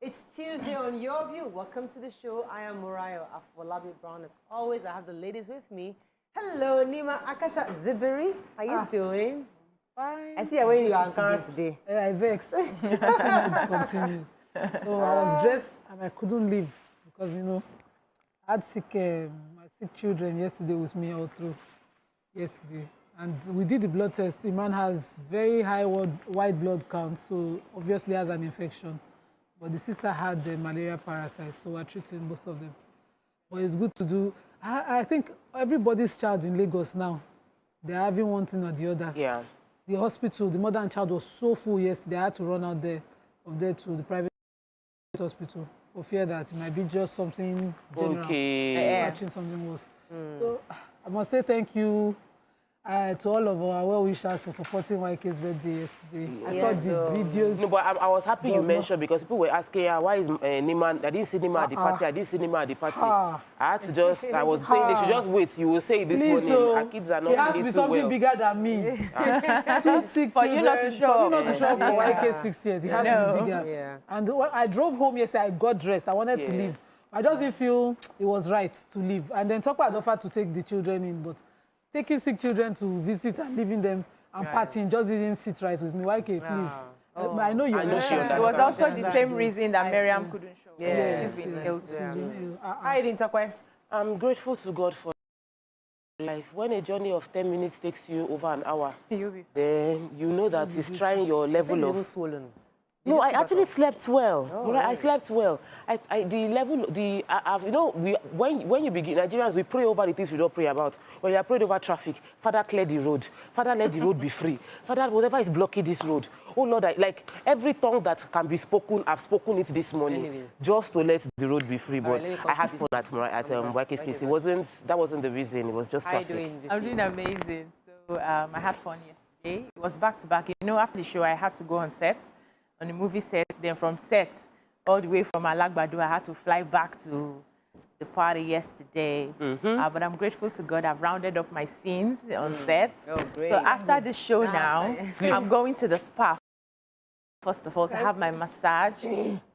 It's Tuesday on Your View. Welcome to the show. I am Murayo Afolabi Brown. As always, I have the ladies with me. Hello, Nima Akasha Zibiri. How you doing? Fine. I see you're wearing your Ankara today. I vex. It continues. So I was dressed and I couldn't leave because, you know, I had my sick children yesterday with me all through yesterday. And we did the blood test. The man has very high white blood count, so obviously has an infection. But the sister had the malaria parasite, so we're treating both of them. But it's good to do. I think everybody's child in Lagos now, they're having one thing or the other. Yeah. The hospital, the mother and child was so full yesterday, I had to run out there to the private hospital for fear that it might be just something general. Catching something worse. So I must say thank you to all of our well-wishers for supporting YK's birthday yesterday. I saw the videos. No, but I was happy you mentioned because people were asking, why is Nima, I didn't see Nima at the party, I didn't see Nima at the party. I had to just, I was saying they should just wait. You will say it this morning. Our kids are not it has to be something bigger than me. Two sick for you not to show up. For you not to show up for YK's 60th. It has to be bigger. Yeah. And when I drove home yesterday, I got dressed. I wanted to leave. I just didn't feel it was right to leave. And then Tokpa had offered to take the children in, but taking sick children to visit and leaving them and partying just didn't sit right with me. YK, please. I know you understand. It was also the same reason that Miriam couldn't show up. Yes. She's been ill too. Hi, Tokpa. I'm grateful to God for life. When a journey of 10 minutes takes you over an hour, then you know that it's trying your level of... swollen. No, I actually slept well. Oh, I slept well. You know, when you begin, Nigerians, we pray over the things we don't pray about. When you are prayed over traffic, Father, clear the road. Father, let the road be free. Father, whatever is blocking this road. Oh, Lord, like every tongue that can be spoken, I've spoken it this morning, just to let the road be free. But I had fun at YK's place. That wasn't the reason. It was just traffic. I'm doing amazing. So I had fun yesterday. It was back-to-back. You know, after the show, I had to go on set. On the movie set, then from set all the way from Alagbado, I had to fly back to the party yesterday. But I'm grateful to God. I've rounded up my scenes on set. Oh, great. So after the show now, I'm going to the spa. First of all, to have my massage,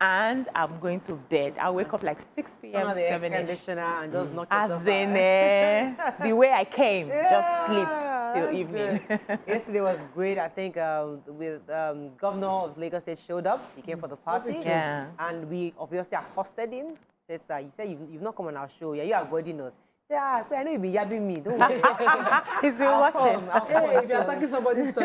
and I'm going to bed. I'll wake up like 6 p.m., 7 conditioner and just knock as yourself in the way I came, just sleep till evening. Yesterday was great. I think Governor of Lagos State showed up. He came for the party. Yeah. And we obviously accosted him. Said, you said you've not come on our show. Yeah, you're avoiding us. I know you'll be yabbing me. Don't worry. He's been watching. If you're attacking somebody's so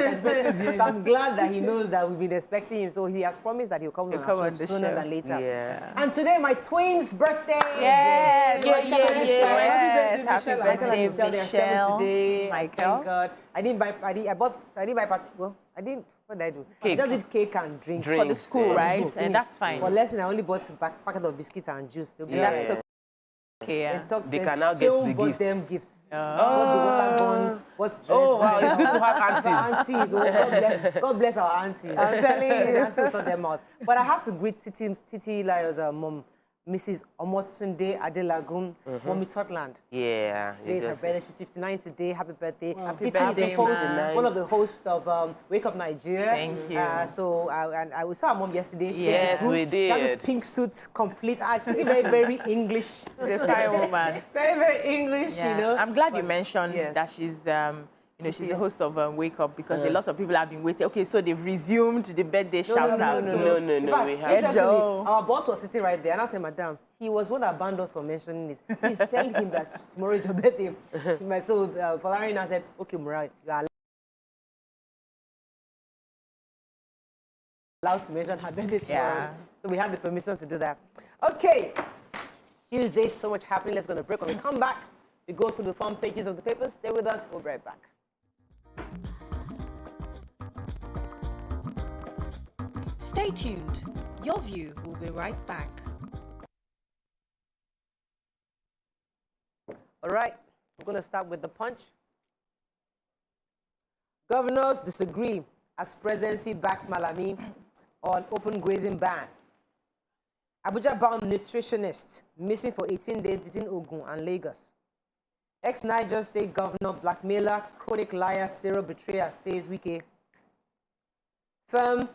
I'm glad that he knows that we've been expecting him. So he has promised that he'll come on our show sooner than later. Yeah. And today, my twins' birthday. Yes. Happy Happy Michelle, birthday, they are 7 today. Michael. Thank God. I didn't buy party. Well, I didn't. What did I do? Cake. I just did cake and drinks. For the school, right? And that's fine. For lesson, I only bought a packet of biscuits and juice. That's okay. Yeah. They can now get the bought gifts. them gifts. Bought the water gun. Bought dress. Oh, wow. It's good to have aunties. Aunties. Oh, God bless our aunties. I'm telling you. The aunties will sort them out. But I have to greet Titi Layo's mom, Mrs. Omotunde Adelagum, Mommy Totland. Yeah. Today is her birthday. She's 59 today. Happy birthday. Happy Titi is birthday, the host, man. one of the hosts of Wake Up Nigeria. Thank you. So I saw her mom yesterday. She Yes, was we good. She had did. this pink suit, complete. Speaking very, very English. She's a fine woman. Very, very English, Yeah. you know. I'm glad you mentioned Yes. that she's, she's a host of Wake Up because a lot of people have been waiting. Okay, so they've resumed the birthday shout out. No, In fact, we have. interestingly, Joe. our boss was sitting right there, and I said, Madam, he was one that banned us for mentioning it. Please tell him that tomorrow is your birthday. So Valerian said, okay, Muriah, you are allowed to mention her birthday tomorrow. Yeah. So we have the permission to do that. Okay, Tuesday, so much happening. Let's go to break. When we come back, we go through the front pages of the papers. Stay with us. We'll be right back. Stay tuned. Your View will be right back. All right, we're going to start with the punch. Governors disagree as presidency backs Malami on open grazing ban. Abuja-bound nutritionist missing for 18 days between Ogun and Lagos. Ex-Niger State Governor blackmailer, chronic liar, serial betrayer, says Wike. Firm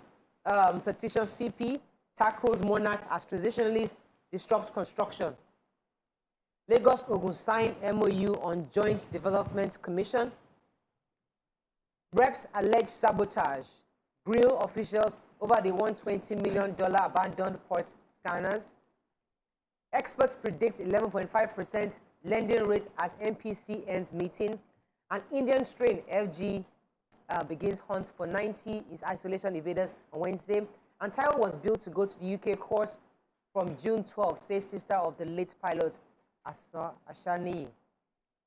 petition CP tackles monarch as traditionalists disrupt construction. Lagos Ogun sign MOU on Joint Development Commission. Reps allege sabotage. Grill officials over the $120 million abandoned port scanners. Experts predict 11.5% lending rate as MPC ends meeting. An Indian strain FG begins hunt for 90 isolation evaders on Wednesday. Untitled was built to go to the UK course from June 12th, says sister of the late pilot, Ashani.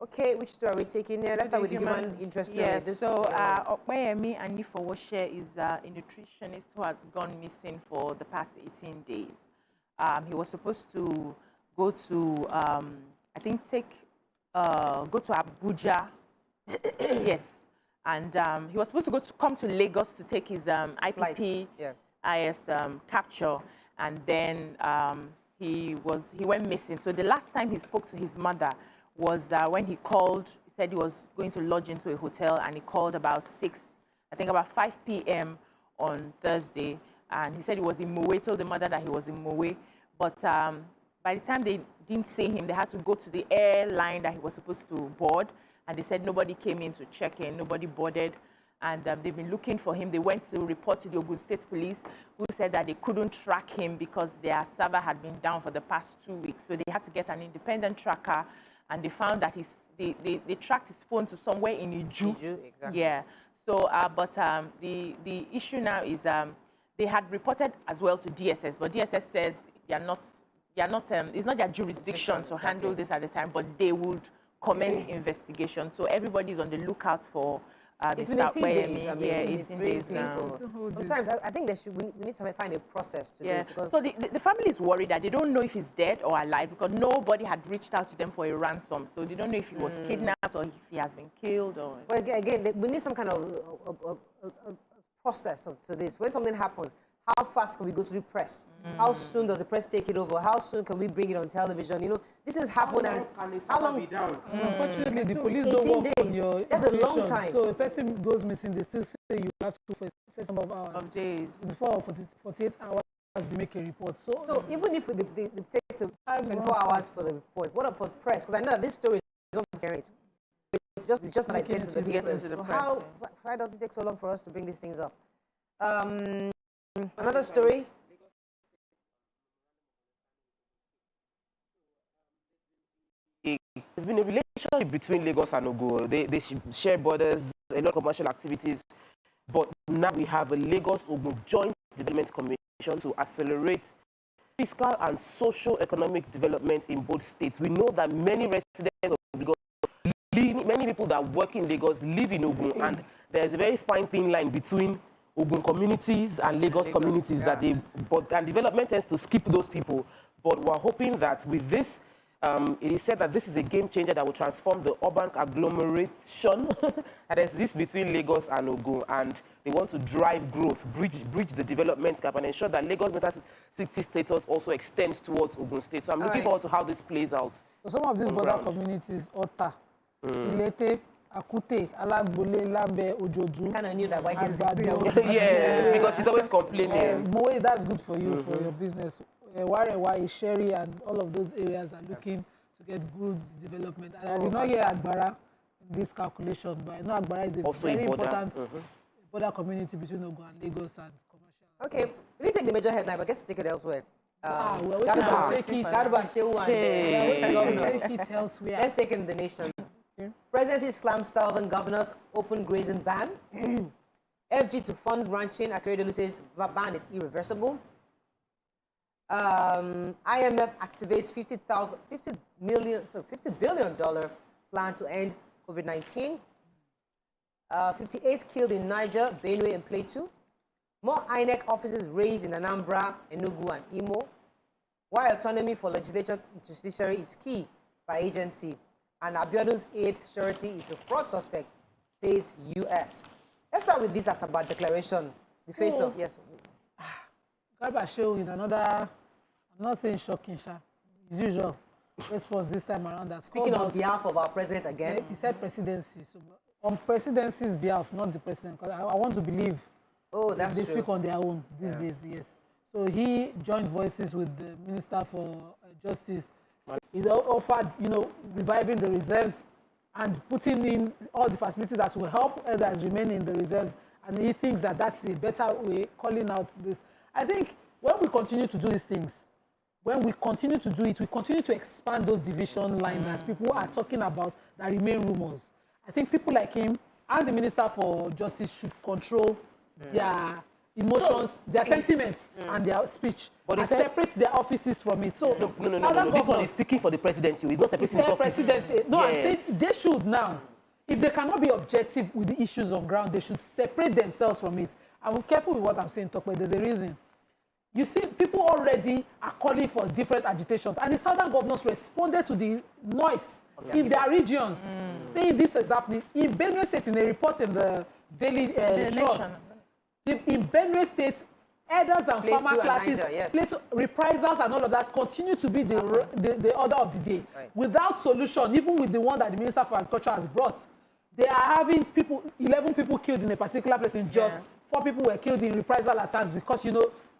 Okay, which story are we taking here? Let's start with the human interest story. Yes, Okpeyemi Anifowose is a nutritionist who had gone missing for the past 18 days. He was supposed to go to, I think, go to Abuja. Yes. And he was supposed to come to Lagos to take his IPP IS capture. And then he went missing. So the last time he spoke to his mother was when he called. He said he was going to lodge into a hotel, and he called about 5 p.m. on Thursday. And he said he was in Mowe, told the mother that he was in Mowe. But by the time they didn't see him, they had to go to the airline that he was supposed to board. And they said nobody came in to check in, nobody boarded. And they've been looking for him. They went to report to the Ogun State Police, who said that they couldn't track him because their server had been down for the past 2 weeks. So they had to get an independent tracker, and they found that they tracked his phone to somewhere in Iju. Exactly. Yeah. So, the issue now is they had reported as well to DSS, but DSS says it's not their jurisdiction to handle this at the time, but they would commence investigation. So everybody's on the lookout for it's been 18 days. I mean, it's 18 days now. Sometimes I think we need to find a process to this. Because so the family is worried that they don't know if he's dead or alive because nobody had reached out to them for a ransom. So they don't know if he was kidnapped or if he has been killed. Or well, again, we need some kind of process to this. When something happens, how fast can we go to the press? How soon does the press take it over? How soon can we bring it on television? You know, this has happened. How long be down? Unfortunately, the police don't work on your That's a long time. So a person goes missing, they still say you have to for a certain number of hours. Of days. 24 or 48 hours to make a report. So even if it takes 24 hours for the report, what about for press? Because I know that this story is not current. It's just not getting to the papers. So why does it take so long for us to bring these things up? Another story. There's been a relationship between Lagos and Ogun. They share borders, a lot of commercial activities. But now we have a Lagos-Ogun Joint Development Commission to accelerate fiscal and socio-economic development in both states. We know that many residents of Lagos, many people that work in Lagos live in Ogun, and there's a very fine thin line between Ogun communities and Lagos communities and development tends to skip those people. But we're hoping that with this, it is said that this is a game changer that will transform the urban agglomeration that exists between Lagos and Ogun, and they want to drive growth, bridge the development gap, and ensure that Lagos Meta City status also extends towards Ogun State. So I'm looking forward to how this plays out. So some of these border communities, Ota, Ilete, Akute, Alagbole, Lambe, Ojodu. Kind of knew that white is yes, because she's always complaining. Moe, that's good for you, for your business. Warewa, Sherry, and all of those areas are looking to get good development. And I did not hear Agbara in this calculation, but I know Agbara is a also very important border community between Ogun and Lagos and commercial. Okay, we didn't take the major headline, but I guess we take it elsewhere. Well, take it elsewhere. Let's take it in the nation. Presidency slams Southern governors, open grazing ban. FG to fund ranching. Akeredolu says ban is irreversible. IMF activates $50 billion plan to end COVID-19. 58 killed in Niger, Benue, and Plateau. More INEC offices raised in Anambra, Enugu, and Imo. Why autonomy for judiciary is key by agency. And Abiodun's aid surety is a fraud suspect, says U.S. Let's start with this Asaba declaration. The face of, yes. Garba show in another, I'm not saying shocking, as usual, response this time around. That speaking on behalf of our president again. He said presidency. So on presidency's behalf, not the president, because I want to believe that's they true. speak on their own these days, yes. So he joined voices with the Minister for Justice. He offered, reviving the reserves and putting in all the facilities that will help elders remain in the reserves. And he thinks that that's a better way, calling out this. I think when we continue to do these things, when we continue to do it, we continue to expand those division lines that people are talking about that remain rumors. I think people like him and the Minister for Justice should control their emotions, their sentiments, and their speech, but and separate their offices from it. So no. This one is speaking for the presidency. He's not separating his office. No, yes. I'm saying they should now. If they cannot be objective with the issues on ground, they should separate themselves from it. I'm careful with what I'm saying, Tokwe. There's a reason. You see, people already are calling for different agitations, and the southern governors responded to the noise in their regions, saying this is happening. In Benue State, in a report in the Daily Trust, in Benue State, elders and farmer clashes, reprisals and all of that continue to be the order of the day. Right. Without solution, even with the one that the Minister for Agriculture has brought, they are having 11 people killed in a particular place in Jos. 4 people were killed in reprisal attacks because,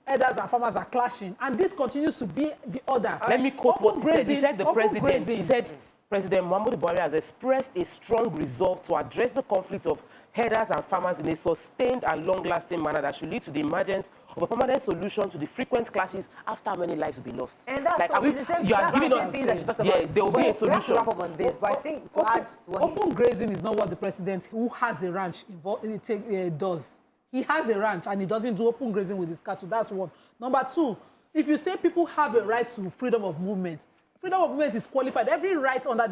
elders and farmers are clashing. And this continues to be the order. Let me quote what he said. He said, he said, President Muhammadu Buhari has expressed a strong resolve to address the conflict of herders and farmers in a sustained and long-lasting manner that should lead to the emergence of a permanent solution to the frequent clashes after many lives will be lost. And that's like, you are giving us things that you talked about. There will be a solution. Wrap up on this, but I think to add to what open grazing is not what the president who has a ranch does. He has a ranch and he doesn't do open grazing with his cattle. That's one. Number 2, if you say people have a right to freedom of movement is qualified. Every right under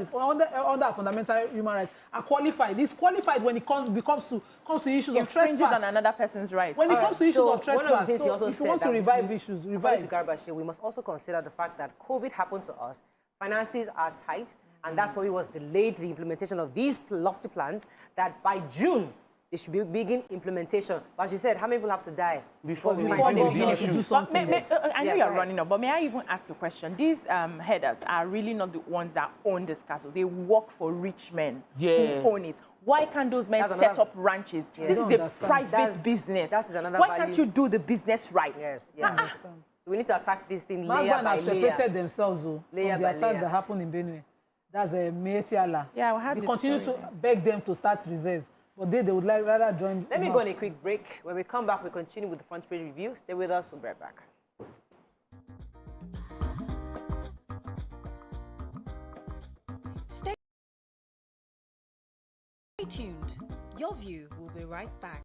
fundamental human rights are qualified. It's qualified when it comes to issues of trespass. On another person's rights. When it comes to issues of trespass, one of the things so if you want to revive issues, revive. We must also consider the fact that COVID happened to us. Finances are tight, and that's why we was delayed the implementation of these lofty plans. That by June they should begin implementation. But as you said, how many people have to die before we find do something? I know you're running up, but may I even ask a question? These herders are really not the ones that own this cattle. They work for rich men who own it. Why can't those men set up ranches? This is a private business. That is another Why can't you do the business right? Yes, yeah. So we need to attack this thing layer Magban by have layer. separated themselves from the attack that happened in Benue. That's a Meeti Allah. Yeah, we had We continue to beg them to start reserves. But they would rather join. Let me go on a quick break. When we come back, we continue with the front page review. Stay with us. We'll be right back. Stay tuned. Your view will be right back.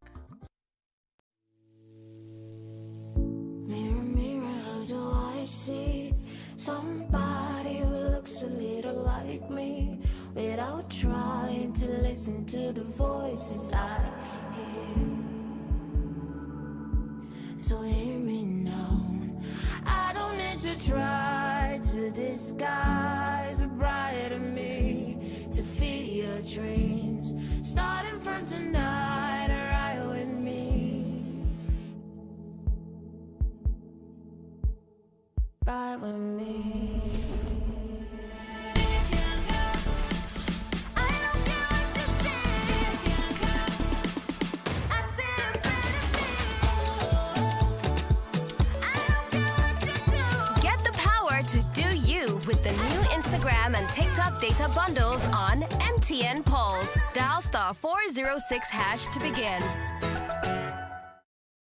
Mirror, mirror, how do I see somebody who looks a little like me without trying to listen to the voices I hear? So hear me now. I don't need to try to disguise a brighter me to feed your dreams. Starting from tonight, ride with me. Ride with me. Get the power to do you with the new Instagram and TikTok data bundles on MTN Pulse. Dial *406# to begin.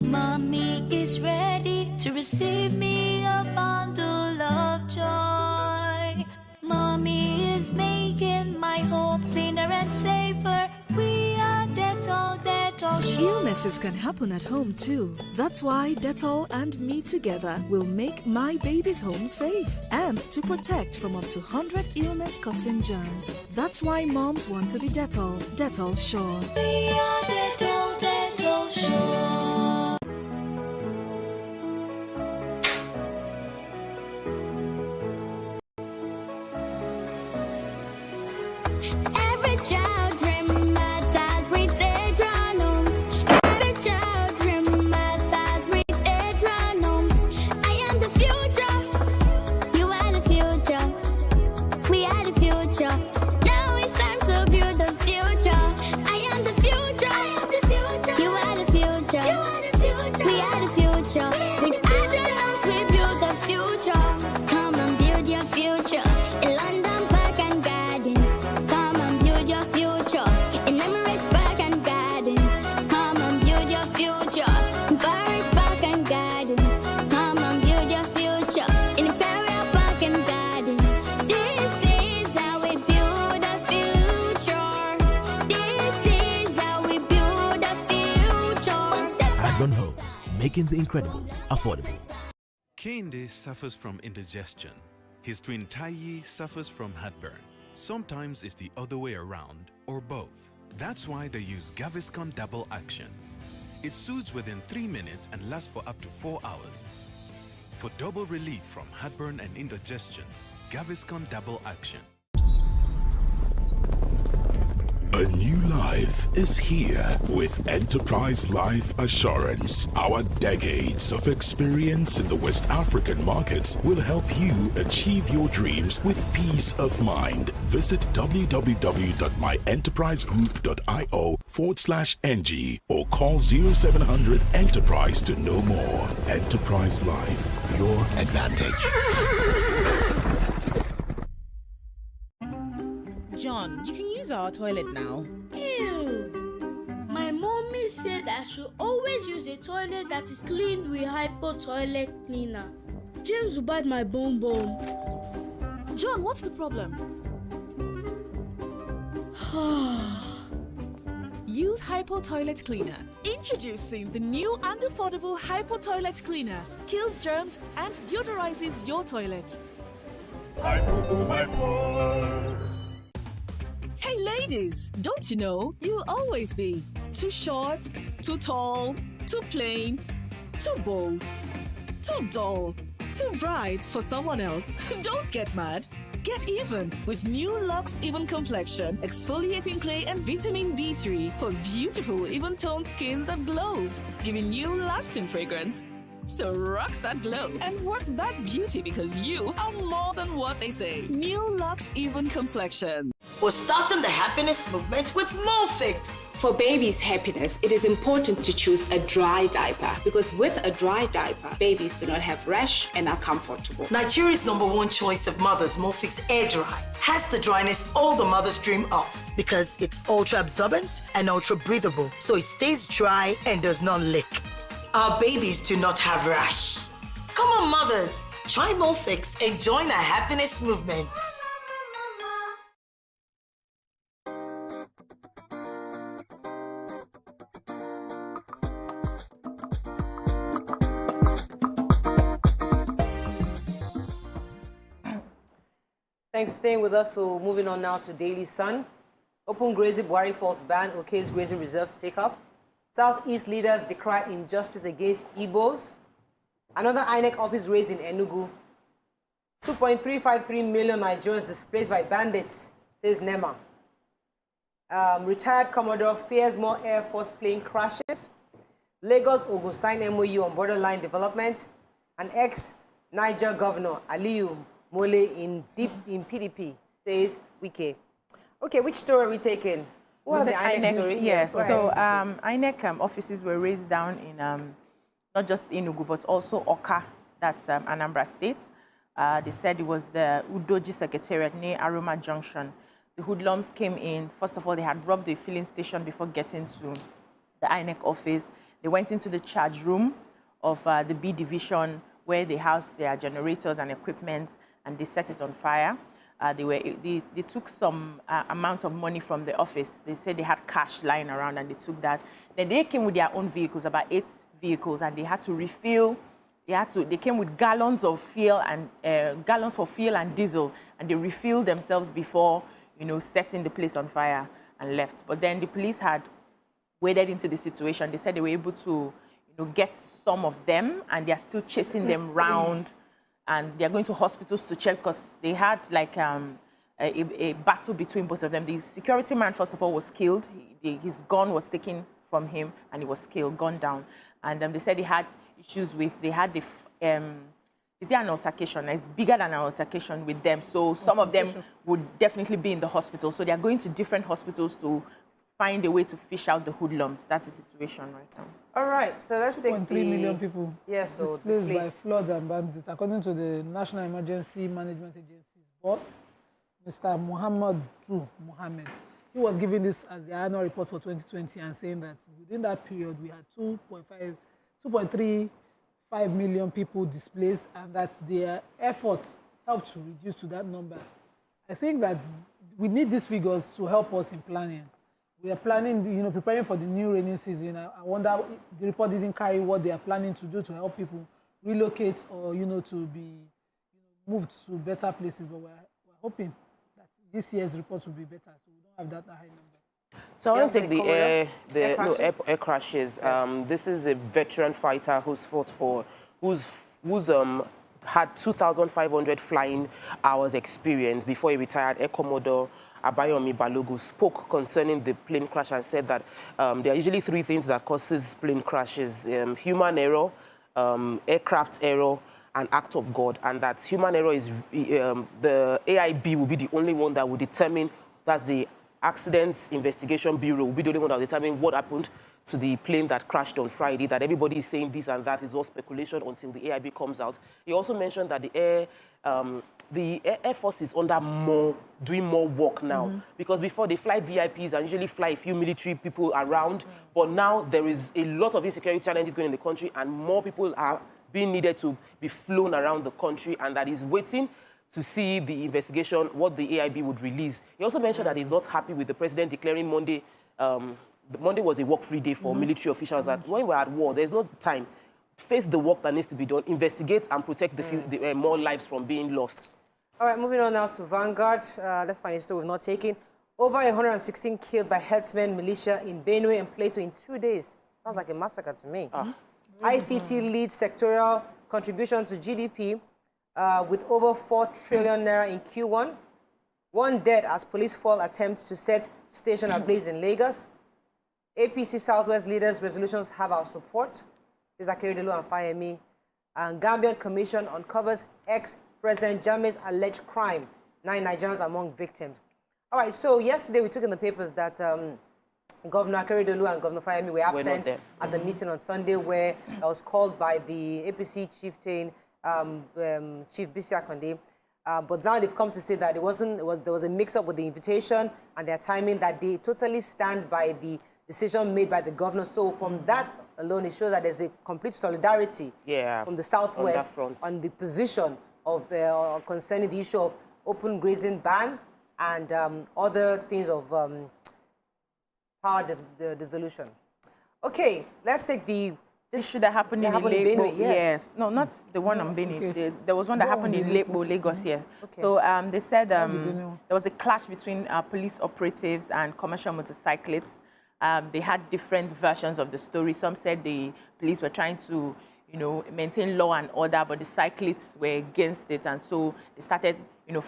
Mommy is ready to receive me a bundle of joy. Mommy is making my home cleaner and safer. We are Dettol, Dettol Sure. Illnesses can happen at home too. That's why Dettol and me together will make my baby's home safe and to protect from up to 100 illness-causing germs. That's why moms want to be Dettol, Dettol Sure. We are Dettol, Dettol Sure. Every child dreams with adrenals. Every child dreams with adrenals. I am the future. You are the future. We are the future. Now it's time to build the future. I am the future. You are the future. making the incredible affordable. Kehinde suffers from indigestion. His twin Taiyi suffers from heartburn. Sometimes it's the other way around, or both. That's why they use Gaviscon Double Action. It soothes within 3 minutes and lasts for up to 4 hours. For double relief from heartburn and indigestion, Gaviscon Double Action. A new life is here with Enterprise Life Assurance. Our decades of experience in the West African markets will help you achieve your dreams with peace of mind. Visit www.myenterprisegroup.io/NG or call 0700 Enterprise to know more. Enterprise Life, your advantage. John, you can use our toilet now. Ew! My mommy said I should always use a toilet that is cleaned with Hypo toilet cleaner. James will bite my bone bone. John, what's the problem? Use Hypo Toilet Cleaner. Introducing the new and affordable Hypo Toilet Cleaner. Kills germs and deodorizes your toilet. Hey ladies, don't you know you'll always be too short, too tall, too plain, too bold, too dull, too bright for someone else. Don't get mad. Get even with new Lux Even Complexion, exfoliating clay and vitamin B3 for beautiful, even-toned skin that glows, giving you lasting fragrance. So rock that glow and work that beauty because you are more than what they say. New Lux Even Complexion. We're starting the happiness movement with Molfix. For baby's happiness, it is important to choose a dry diaper because with a dry diaper, babies do not have rash and are comfortable. Nigeria's #1 choice of mothers, Molfix Air Dry, has the dryness all the mothers dream of because it's ultra absorbent and ultra breathable, so it stays dry and does not leak. Our babies do not have rash. Come on, mothers, try Molfix and join our happiness movement. Thanks for staying with us. So moving on now to Daily Sun. Open grazing, Buhari falls ban, Okay's grazing reserves take up. Southeast leaders decry injustice against Igbos. Another INEC office raised in Enugu. 2.353 million Nigerians displaced by bandits, says NEMA. Retired Commodore fears more Air Force plane crashes. Lagos Ogun sign MOU on borderline development. And ex-Niger Governor Aliyu Mole in PDP, says Wike. Okay, which story are we taking? What was the INEC story? Yes, so INEC offices were raised down in not just Enugu, but also Oka, that's Anambra State. They said it was the Udoji Secretariat near Aroma Junction. The hoodlums came in. First of all, they had robbed the filling station before getting to the INEC office. They went into the charge room of the B division where they housed their generators and equipment, and they set it on fire. They took some amount of money from the office. They said they had cash lying around, and they took that. Then they came with their own vehicles, about 8 vehicles, and they had to refill. They came with gallons of fuel and gallons for fuel and diesel, and they refilled themselves before, setting the place on fire and left. But then the police had waded into the situation. They said they were able to, get some of them, and they are still chasing them round. And they are going to hospitals to check because they had like a battle between both of them. The security man, first of all, was killed. His gun was taken from him, and he was killed, gunned down. And they said they had issues with, is there an altercation? It's bigger than an altercation with them. So some of them would definitely be in the hospital. So they are going to different hospitals to find a way to fish out the hoodlums. That's the situation right now. All right, so let's take 2.3 million people displaced by floods and bandits, according to the National Emergency Management Agency's boss, Mr. Mohammed. He was giving this as the annual report for 2020 and saying that within that period we had 2.35 million people displaced, and that their efforts helped to reduce to that number. I think that we need these figures to help us in planning. we are planning, you know, preparing for the new rainy season. I wonder if the report didn't carry what they are planning to do to help people relocate or, you know, to be moved to better places. But we're hoping that this year's report will be better, so we don't have that high number. So I want to take the air crashes. Yes. This is a veteran fighter who's had 2,500 flying hours experience before he retired. Air Commodore Abayomi Balogun spoke concerning the plane crash and said that there are usually three things that causes plane crashes: human error, aircraft error, and act of God. And that human error is the AIB will be the only one that will determine. That's the Accidents Investigation Bureau will be the only one that will determine what happened to the plane that crashed on Friday. That everybody is saying this and that is all speculation until the AIB comes out. He also mentioned that the Air Force is doing more work now, because before they fly VIPs and usually fly a few military people around, but now there is a lot of insecurity challenges going in the country, and more people are being needed to be flown around the country, and that is waiting to see the investigation, what the AIB would release. He also mentioned that he's not happy with the president declaring Monday. Monday was a work-free day for military officials. That when we're at war, there's no time. Face the work that needs to be done, investigate and protect the more lives from being lost. All right, moving on now to Vanguard. Let's find a story we've not taken. Over 116 killed by herdsmen militia in Benue and Plateau in 2 days. Sounds like a massacre to me. ICT leads sectoral contribution to GDP with over 4 trillion naira in Q1. One dead as police fall attempts to set station ablaze in Lagos. APC Southwest leaders' resolutions have our support. These are Akeredolu and Fayemi. And Gambian Commission uncovers ex-President Jammeh's alleged crime. 9 Nigerians among victims. All right, so yesterday we took in the papers that Governor Akeredolu and Governor Fayemi were absent at the meeting on Sunday, where I was called by the APC chieftain, Chief Bisi Akande. But now they've come to say that there was a mix-up with the invitation and their timing, that they totally stand by the decision made by the governor. So from that alone, it shows that there's a complete solidarity from the Southwest on the position of concerning the issue of open grazing ban and other things of power dissolution. Okay, let's take the issue that happened in Lekbo. Yes. No, not the one on Beni. Okay. There was one that happened in Lekbo, Lagos, yes. Okay. So they said there was a clash between police operatives and commercial motorcyclists. They had different versions of the story. Some said the police were trying to, maintain law and order, but the cyclists were against it, and so they started,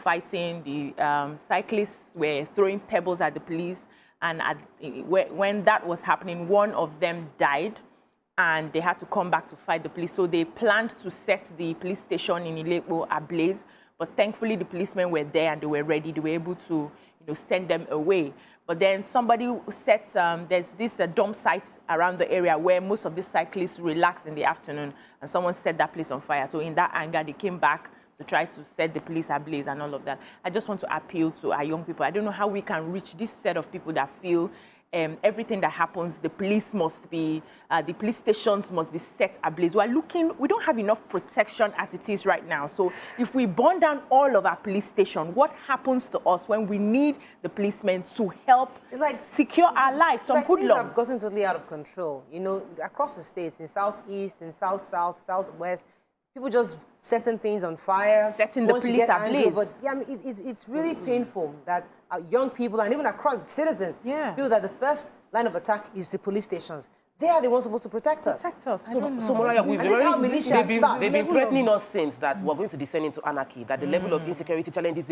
fighting. The cyclists were throwing pebbles at the police, and when that was happening, one of them died, and they had to come back to fight the police. So they planned to set the police station in Ilekbo ablaze, but thankfully the policemen were there and they were ready. They were able to, send them away. But then somebody set, there's this dump site around the area where most of the cyclists relax in the afternoon, and someone set that place on fire. So in that anger, they came back to try to set the police ablaze and all of that. I just want to appeal to our young people. I don't know how we can reach this set of people that feel everything that happens, the police must be, the police stations must be set ablaze. We don't have enough protection as it is right now. So if we burn down all of our police stations, what happens to us when we need the policemen to help secure our lives? Some hoodlums have gotten totally out of control. Across the states, in Southeast, in South, Southwest, people just setting things on fire. Setting the police ablaze. But it's really painful that young people and even across citizens feel that the first line of attack is the police stations. They are the ones supposed to protect us. So Mariah, they've been threatening us since that we're going to descend into anarchy, that the level of insecurity challenges,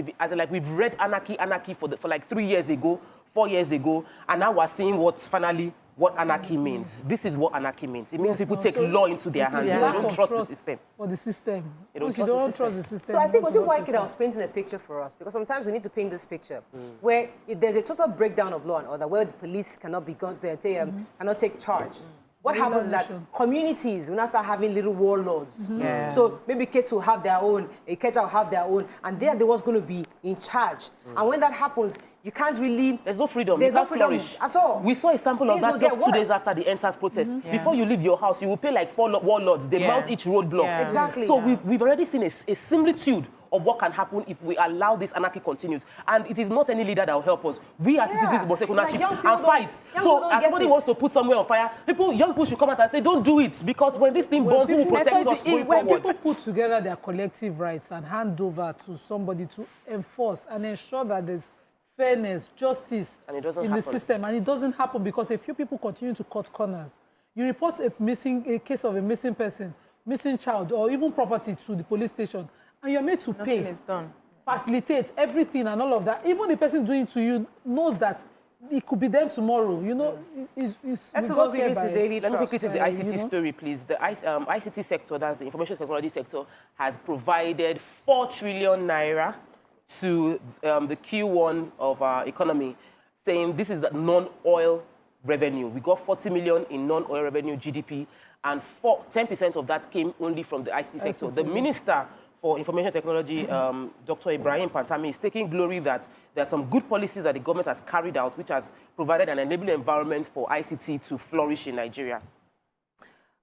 we've read anarchy for like 3 years ago, 4 years ago, and now we're seeing what anarchy means. This is what anarchy means. It means people take law into their hands. They don't trust the system. For the system. They don't trust the system. So I think Waziri was painting a picture for us, because sometimes we need to paint this picture where there's a total breakdown of law and order, where the police cannot cannot take charge. What happens is that communities will now start having little warlords. So maybe kids will have their own, Ikeja will have their own, and they're the ones going to be in charge. And when that happens, you can't really... There's no freedom. You can't flourish at all. We saw a sample of that just 2 days after the NSAS protest. Before you leave your house, you will pay like 4 warlords. They mount each roadblock. Exactly. So we've already seen a similitude of what can happen if we allow this anarchy continues. And it is not any leader that will help us. We as citizens must take ownership and fight. So as somebody wants to put somewhere on fire, young people should come out and say, don't do it, because when this thing burns, who will protect us going when forward? people put together their collective rights and hand over to somebody to enforce and ensure that there's fairness, justice in the system, and it doesn't happen because a few people continue to cut corners. You report a case of a missing person, missing child, or even property to the police station, and you're made to pay, is done. Facilitate everything and all of that. Even the person doing it to you knows that it could be them tomorrow. You know, Let's go to Daily Let me quickly take the ICT you know? story, please. The ICT sector, that's the information technology sector, has provided 4 trillion naira to the Q1 of our economy, saying this is non-oil revenue. We got 40 million in non-oil revenue GDP, and 10% of that came only from the ICT sector. The Minister for Information Technology, Dr. Ibrahim Pantami, is taking glory that there are some good policies that the government has carried out, which has provided an enabling environment for ICT to flourish in Nigeria.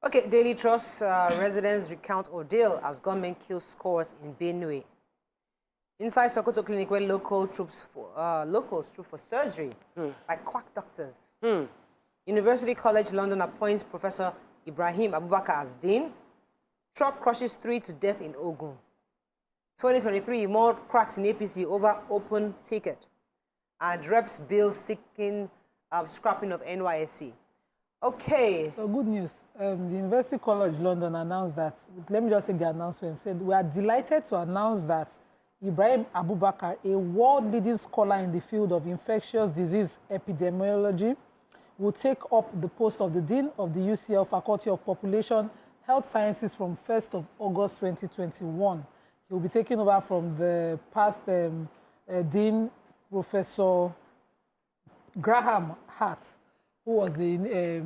Okay, Daily Trust residents recount ordeal as gunmen kill scores in Benue. Inside Sokoto Clinic, where locals troop for surgery by quack doctors. University College London appoints Professor Ibrahim Abubakar as dean. Truck crushes 3 to death in Ogun. 2023, more cracks in APC over open ticket. And reps bill seeking scrapping of NYSC. Okay. So good news. The University College London announced that, let me just take the announcement, said, we are delighted to announce that Ibrahim Abubakar, a world-leading scholar in the field of infectious disease epidemiology, will take up the post of the Dean of the UCL Faculty of Population Health Sciences from 1st of August 2021. He will be taking over from the past Dean, Professor Graham Hart, who was the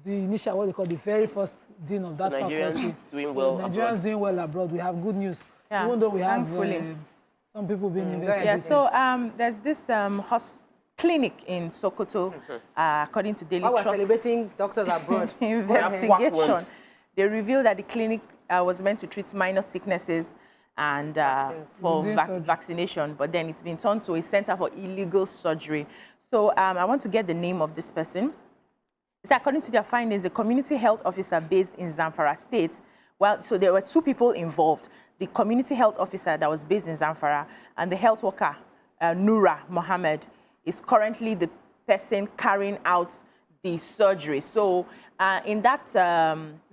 initial, what they call the very first Dean of that faculty. Nigerians doing well abroad. Nigerians doing well abroad. We have good news. Yeah, even though we have some people being investigated. Yeah, so there's this clinic in Sokoto, according to Daily Trust. We're celebrating doctors abroad. Investigation. They revealed that the clinic was meant to treat minor sicknesses and for vaccination, but then it's been turned to a center for illegal surgery. So I want to get the name of this person. It's according to their findings, a community health officer based in Zamfara State. Well, so there were 2 people involved. The community health officer that was based in Zamfara and the health worker, Nura Mohammed, is currently the person carrying out the surgery. So in that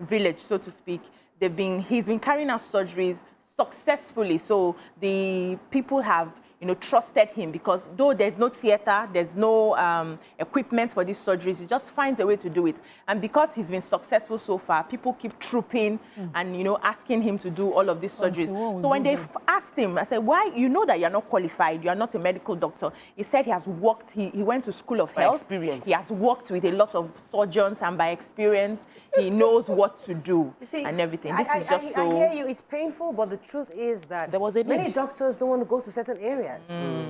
village, so to speak, he's been carrying out surgeries successfully. So the people have trusted him, because though there's no theater, there's no equipment for these surgeries, he just finds a way to do it. And because he's been successful so far, people keep trooping and, asking him to do all of these surgeries. So when they asked him, I said, why? You know that you're not qualified, you're not a medical doctor. He said he has worked, he went to School of Health. Experience. He has worked with a lot of surgeons, and by experience, he knows what to do and everything. This is just so... I hear you, it's painful, but the truth is that there was many doctors don't want to go to certain areas.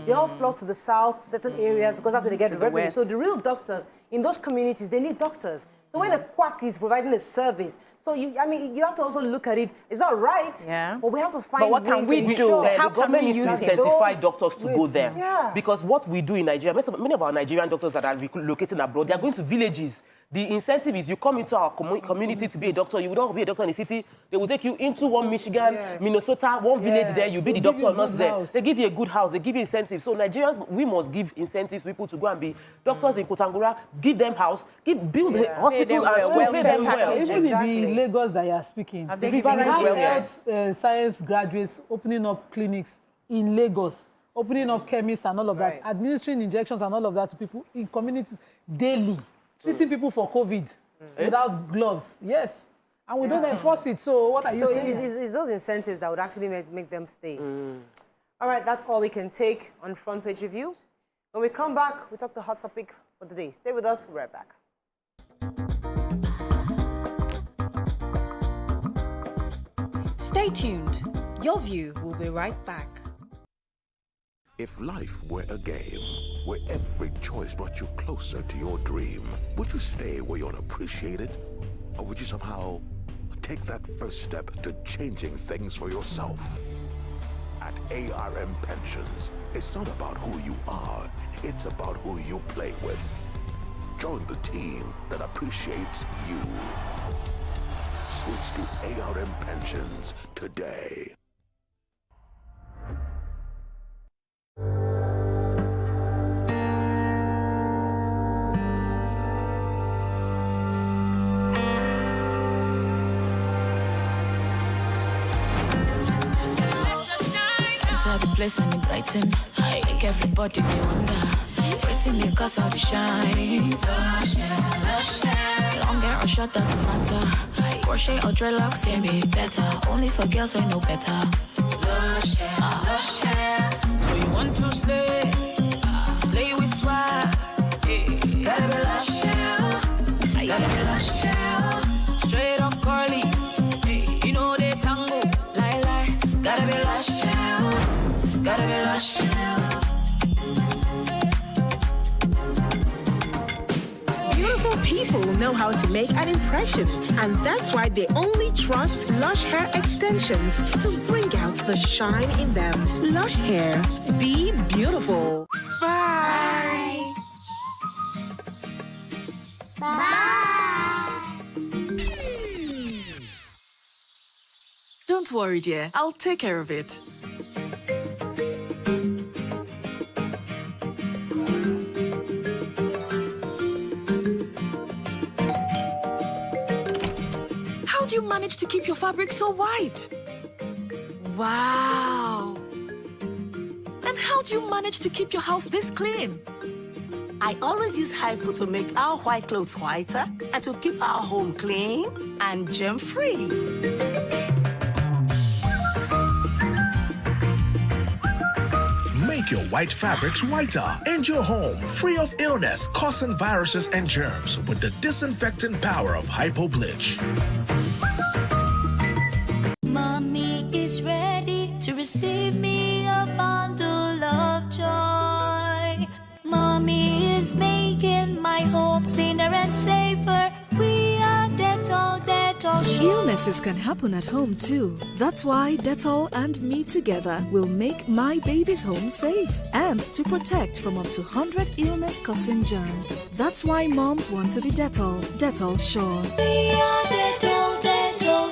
They all flock to the south, certain areas, because that's where they get the revenue. So the real doctors in those communities, they need doctors. So when a quack is providing a service, so you have to also look at it. It's not right, but we have to find. But what can we do? How the government needs to incentivize doctors to go there. Yeah. Because what we do in Nigeria, many of our Nigerian doctors that are relocating abroad, they are going to villages. The incentive is you come into our community to be a doctor. You will not be a doctor in the city. They will take you into one Michigan, Minnesota, one village there. You be the doctor or nurse there. They give you a good house. They give you incentives. So Nigerians, we must give incentives to people to go and be doctors in Kotangura. Give them house. Build a hospital and school. Pay them well. Even in the Lagos that you are speaking, we have health science graduates opening up clinics in Lagos, opening up chemists and all of that, administering injections and all of that to people in communities daily. Treating people for COVID without gloves, yes. And we don't enforce it, so what are you saying? So it's those incentives that would actually make them stay. All right, that's all we can take on Front Page Review. When we come back, we talk the hot topic for the day. Stay with us, we'll be right back. Stay tuned. Your View will be right back. If life were a game where every choice brought you closer to your dream, would you stay where you're appreciated? Or would you somehow take that first step to changing things for yourself? At ARM Pensions, it's not about who you are, it's about who you play with. Join the team that appreciates you. Switch to ARM Pensions today. The place and it brighten. I make everybody be wonder. Waiting because I'll be shining. Lush hair, lush hair. Long hair or short doesn't matter. Crochet or dreadlocks can be better. Only for girls we know better. Lush hair, lush hair. So you want to slay? Slay with swag. Gotta be lush hair. Gotta be lush hair. Straight or curly. You know they tango. Lie. Gotta be lush hair. Gotta be lush. Beautiful people know how to make an impression, and that's why they only trust Lush Hair Extensions to bring out the shine in them. Lush Hair, be beautiful. Bye. Bye. Don't worry, dear. I'll take care of it. How do you manage to keep your fabric so white? Wow! And how do you manage to keep your house this clean? I always use Hypo to make our white clothes whiter and to keep our home clean and germ-free. Make your white fabrics whiter and your home free of illness causing viruses and germs with the disinfecting power of Hypo Bleach. Mommy is ready to receive me a bundle of joy. Mommy is making my home cleaner and safer. We are Dettol sure. Illnesses can happen at home too. That's why Dettol and me together will make my baby's home safe and to protect from up to 100 illness-causing germs. That's why moms want to be Dettol. Dettol Sure. We are Dettol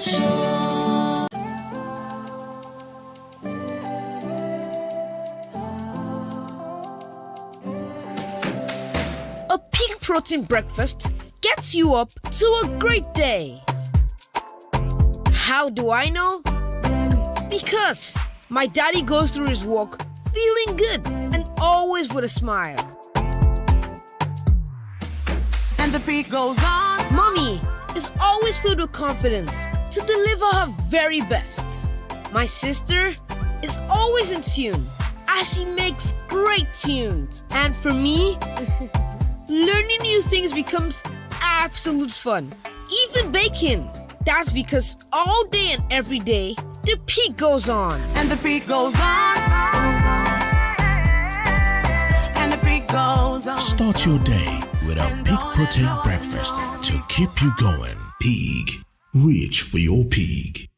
sure. A pig protein breakfast gets you up to a great day. How do I know? Because my daddy goes through his work feeling good and always with a smile. And the beat goes on. Mommy is always filled with confidence to deliver her very best. My sister is always in tune as she makes great tunes. And for me, learning new things becomes absolute fun. Even baking. That's because all day and every day, the peak goes on. And the beat goes on. And the beat goes on. Start your day with a pig protein breakfast to keep you going. Pig. Reach for your pig.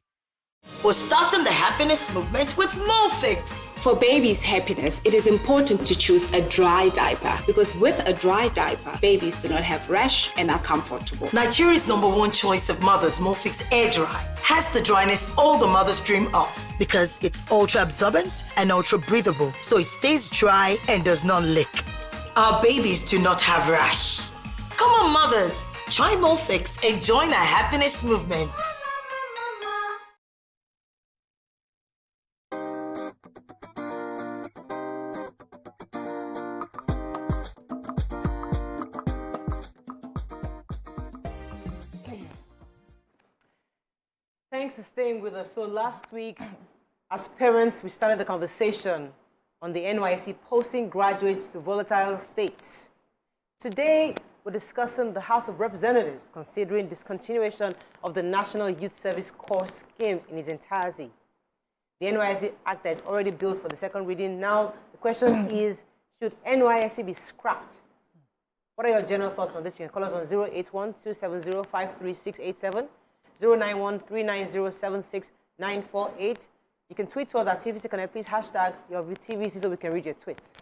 We're starting the happiness movement with Molfix. For baby's happiness, it is important to choose a dry diaper because with a dry diaper, babies do not have rash and are comfortable. Nigeria's #1 choice of mothers, Molfix Air Dry, has the dryness all the mothers dream of because it's ultra absorbent and ultra breathable, so it stays dry and does not leak. Our babies do not have rash. Come on, mothers, try Molfix and join our happiness movement. Thanks for staying with us. So last week, as parents, we started the conversation on the NYSC posting graduates to volatile states. Today, we're discussing the House of Representatives considering discontinuation of the National Youth Service Corps scheme in its entirety. The NYSC Act is already built for the second reading. Now, the question is, should NYSC be scrapped? What are your general thoughts on this? You can call us on 081-270-53687, 091-390-76948. You can tweet to us at TVC Connect. Please hashtag your TVC so we can read your tweets.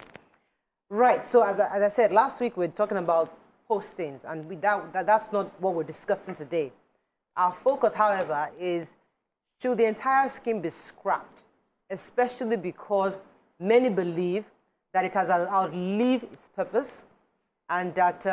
Right. So as I said, last week we were talking about postings, and that's not what we're discussing today. Our focus, however, is should the entire scheme be scrapped, especially because many believe that it has outlived its purpose and that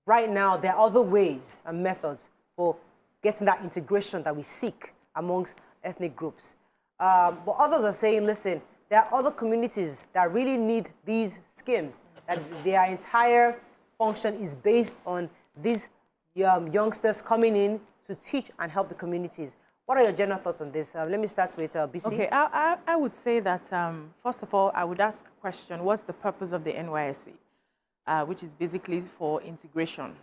right now there are other ways and methods for getting that integration that we seek amongst ethnic groups. But others are saying, listen, there are other communities that really need these schemes, that their entire function is based on these youngsters coming in to teach and help the communities. What are your general thoughts on this? Let me start with BC. Okay, I would say that, first of all, I would ask a question, what's the purpose of the NYSC? Which is basically for integration,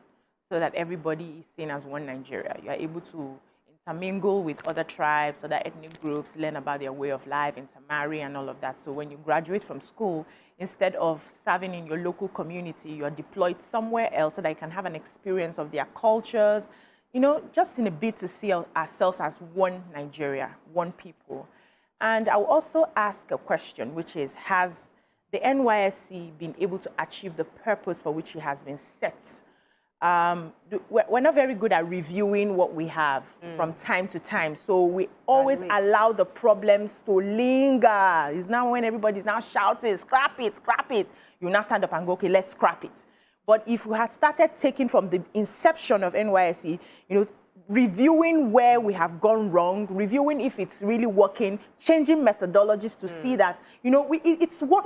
so that everybody is seen as one Nigeria. You are able to intermingle with other tribes, other ethnic groups, learn about their way of life, intermarry and all of that. So when you graduate from school, instead of serving in your local community, you are deployed somewhere else so that you can have an experience of their cultures, you know, just in a bit to see ourselves as one Nigeria, one people. And I will also ask a question, which is, has the NYSC been able to achieve the purpose for which it has been set? We're not very good at reviewing what we have from time to time. So we always allow the problems to linger. It's now when everybody's now shouting, scrap it, scrap it. You now stand up and go, okay, let's scrap it. But if we had started taking from the inception of NYSC, you know, reviewing where we have gone wrong, reviewing if it's really working, changing methodologies to see that, you know,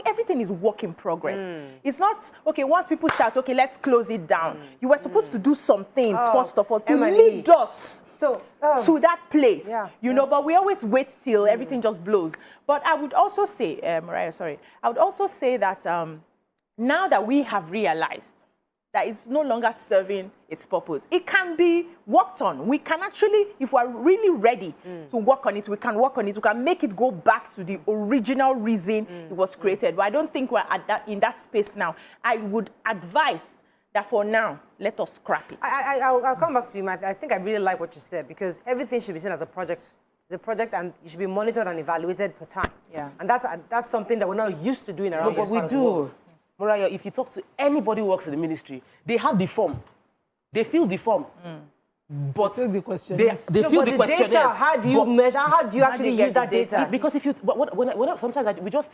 everything is work in progress. It's not, okay, once people shout, okay, let's close it down. You were supposed to do some things, first of all, to lead us to that place, you know, but we always wait till everything just blows. But I would also say, Mariah, sorry, I would also say that now that we have realized that it's no longer serving its purpose, it can be worked on. We can actually, if we're really ready to work on it, we can work on it. We can make it go back to the original reason it was created. But I don't think we're in that space now. I would advise that for now, let us scrap it. I'll come back to you, Matt. I think I really like what you said, because everything should be seen as a project. It's a project, and it should be monitored and evaluated per time. Yeah. And that's something that we're not used to doing around this part of the world. Mariah, if you talk to anybody who works in the ministry, they have the form. They fill the form. But the question. they fill the questionnaires. Data, how do you measure? How do you actually use that data? Because if you, sometimes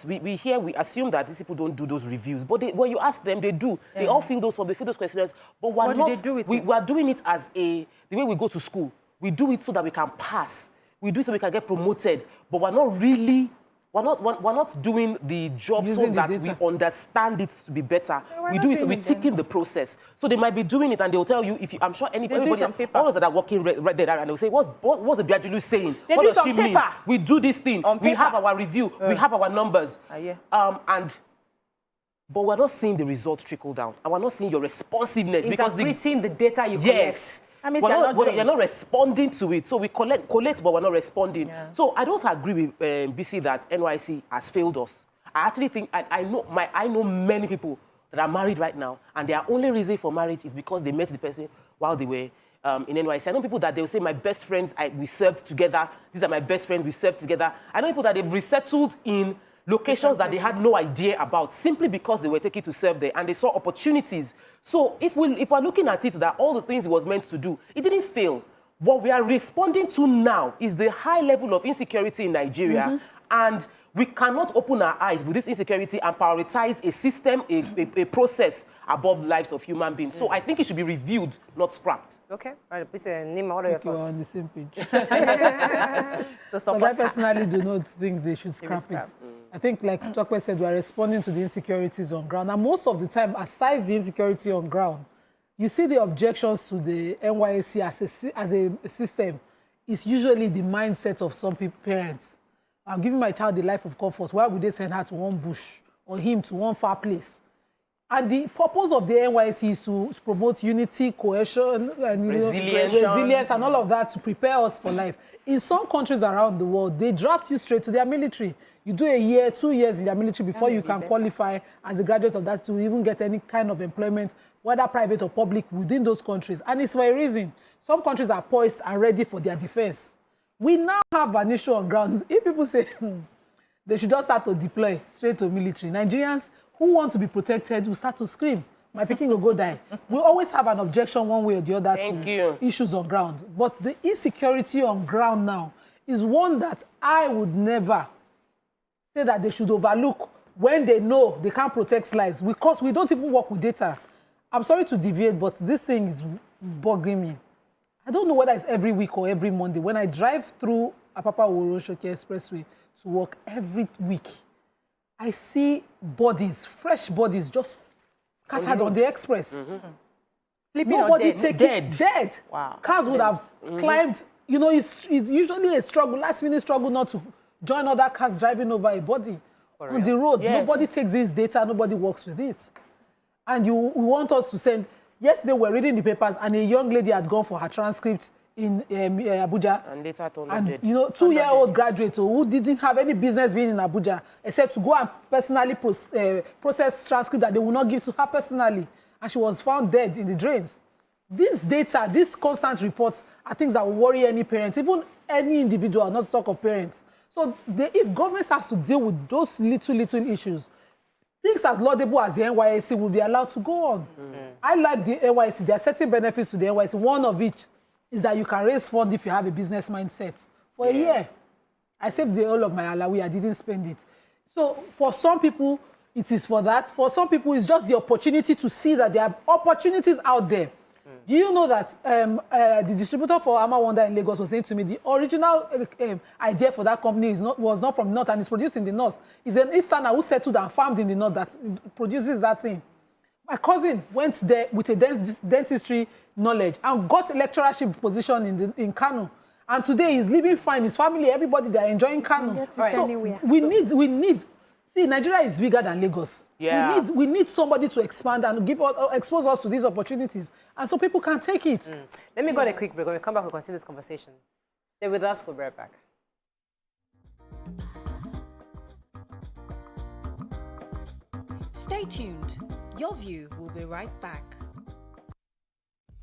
we assume that these people don't do those reviews. But when you ask them, they do. They all fill those forms, they fill those questionnaires. But what do they do with it? We are doing it as the way we go to school. We do it so that we can pass. We do it so we can get promoted. But we're not really. We're not doing the job so that we understand it to be better. We do it, so we're taking the process. So they might be doing it, and they'll tell you, I'm sure everybody, all of that are working right there, and they'll say, what's the Biajulu saying? What does she mean? We do this thing. We have our review. We have our numbers. But we're not seeing the results trickle down. And we're not seeing your responsiveness. Interpreting the data you collect. Yes. You're not responding to it. So we collect, but we're not responding. Yeah. So I don't agree with BC that NYSC has failed us. I actually think, I know many people that are married right now, and their only reason for marriage is because they met the person while they were in NYSC. I know people that they'll say, my best friends, we served together. These are my best friends, we served together. I know people that they've resettled in locations that they had no idea about, simply because they were taken to serve there and they saw opportunities. So if we're looking at it, that all the things it was meant to do, it didn't fail. What we are responding to now is the high level of insecurity in Nigeria, and we cannot open our eyes with this insecurity and prioritize a system, a process above the lives of human beings. So I think it should be reviewed, not scrapped. Okay. All right, please, Nima, what are your thoughts? We're on the same page. But I personally do not think they should scrap it. I think, like Tokwe said, we are responding to the insecurities on ground. And most of the time, aside the insecurity on ground, you see the objections to the NYSC as a system is usually the mindset of some parents. I'm giving my child the life of comfort. Why would they send her to one bush or him to one far place? And the purpose of the NYSC is to promote unity, cohesion, and resilience, and all of that to prepare us for life. In some countries around the world, they draft you straight to their military. You do a year, 2 years in their military before you can qualify as a graduate of that to even get any kind of employment, whether private or public, within those countries. And it's for a reason. Some countries are poised and ready for their defense. We now have an issue on ground. If people say they should just start to deploy straight to military, Nigerians who want to be protected will start to scream. My pikin will go die. We always have an objection one way or the other to issues on ground. But the insecurity on ground now is one that I would never say that they should overlook when they know they can't protect lives, because we don't even work with data. I'm sorry to deviate, but this thing is bugging me. I don't know whether it's every week or every Monday. When I drive through Apapa Woro-Shoke Expressway to work every week, I see bodies, fresh bodies, just scattered on the express. Nobody dead. Wow. Cars would have climbed. You know, it's usually a struggle, last-minute struggle, not to join other cars driving over a body on the road. Yes. Nobody takes this data. Nobody works with it. And you want us to send. Yesterday, we're reading the papers, and a young lady had gone for her transcript in Abuja. And later turned and dead. you know, 2-year-old graduate who didn't have any business being in Abuja except to go and personally process transcript that they will not give to her personally, and she was found dead in the drains. This data, these constant reports, are things that will worry any parent, even any individual, not to talk of parents. So if government has to deal with those little issues, things as laudable as the NYSC will be allowed to go on. I like the NYSC. There are certain benefits to the NYSC. One of which is that you can raise funds if you have a business mindset. For a year, I saved the whole of my alawi. I didn't spend it. So for some people, it is for that. For some people, it's just the opportunity to see that there are opportunities out there. Do you know that the distributor for Ama Wonder in Lagos was saying to me, the original idea for that company was not from North, and it's produced in the North. It's an Easterner who settled and farmed in the North that produces that thing. My cousin went there with a dentistry knowledge and got a lecturership position in Kano. And today he's living fine. His family, everybody, they're enjoying Kano. So we need. See, Nigeria is bigger than Lagos. Yeah. We need somebody to expand and expose us to these opportunities, and so people can take it. Let me go on a quick break. When we come back, we'll continue this conversation. Stay with us. We'll be right back. Stay tuned. Your view will be right back.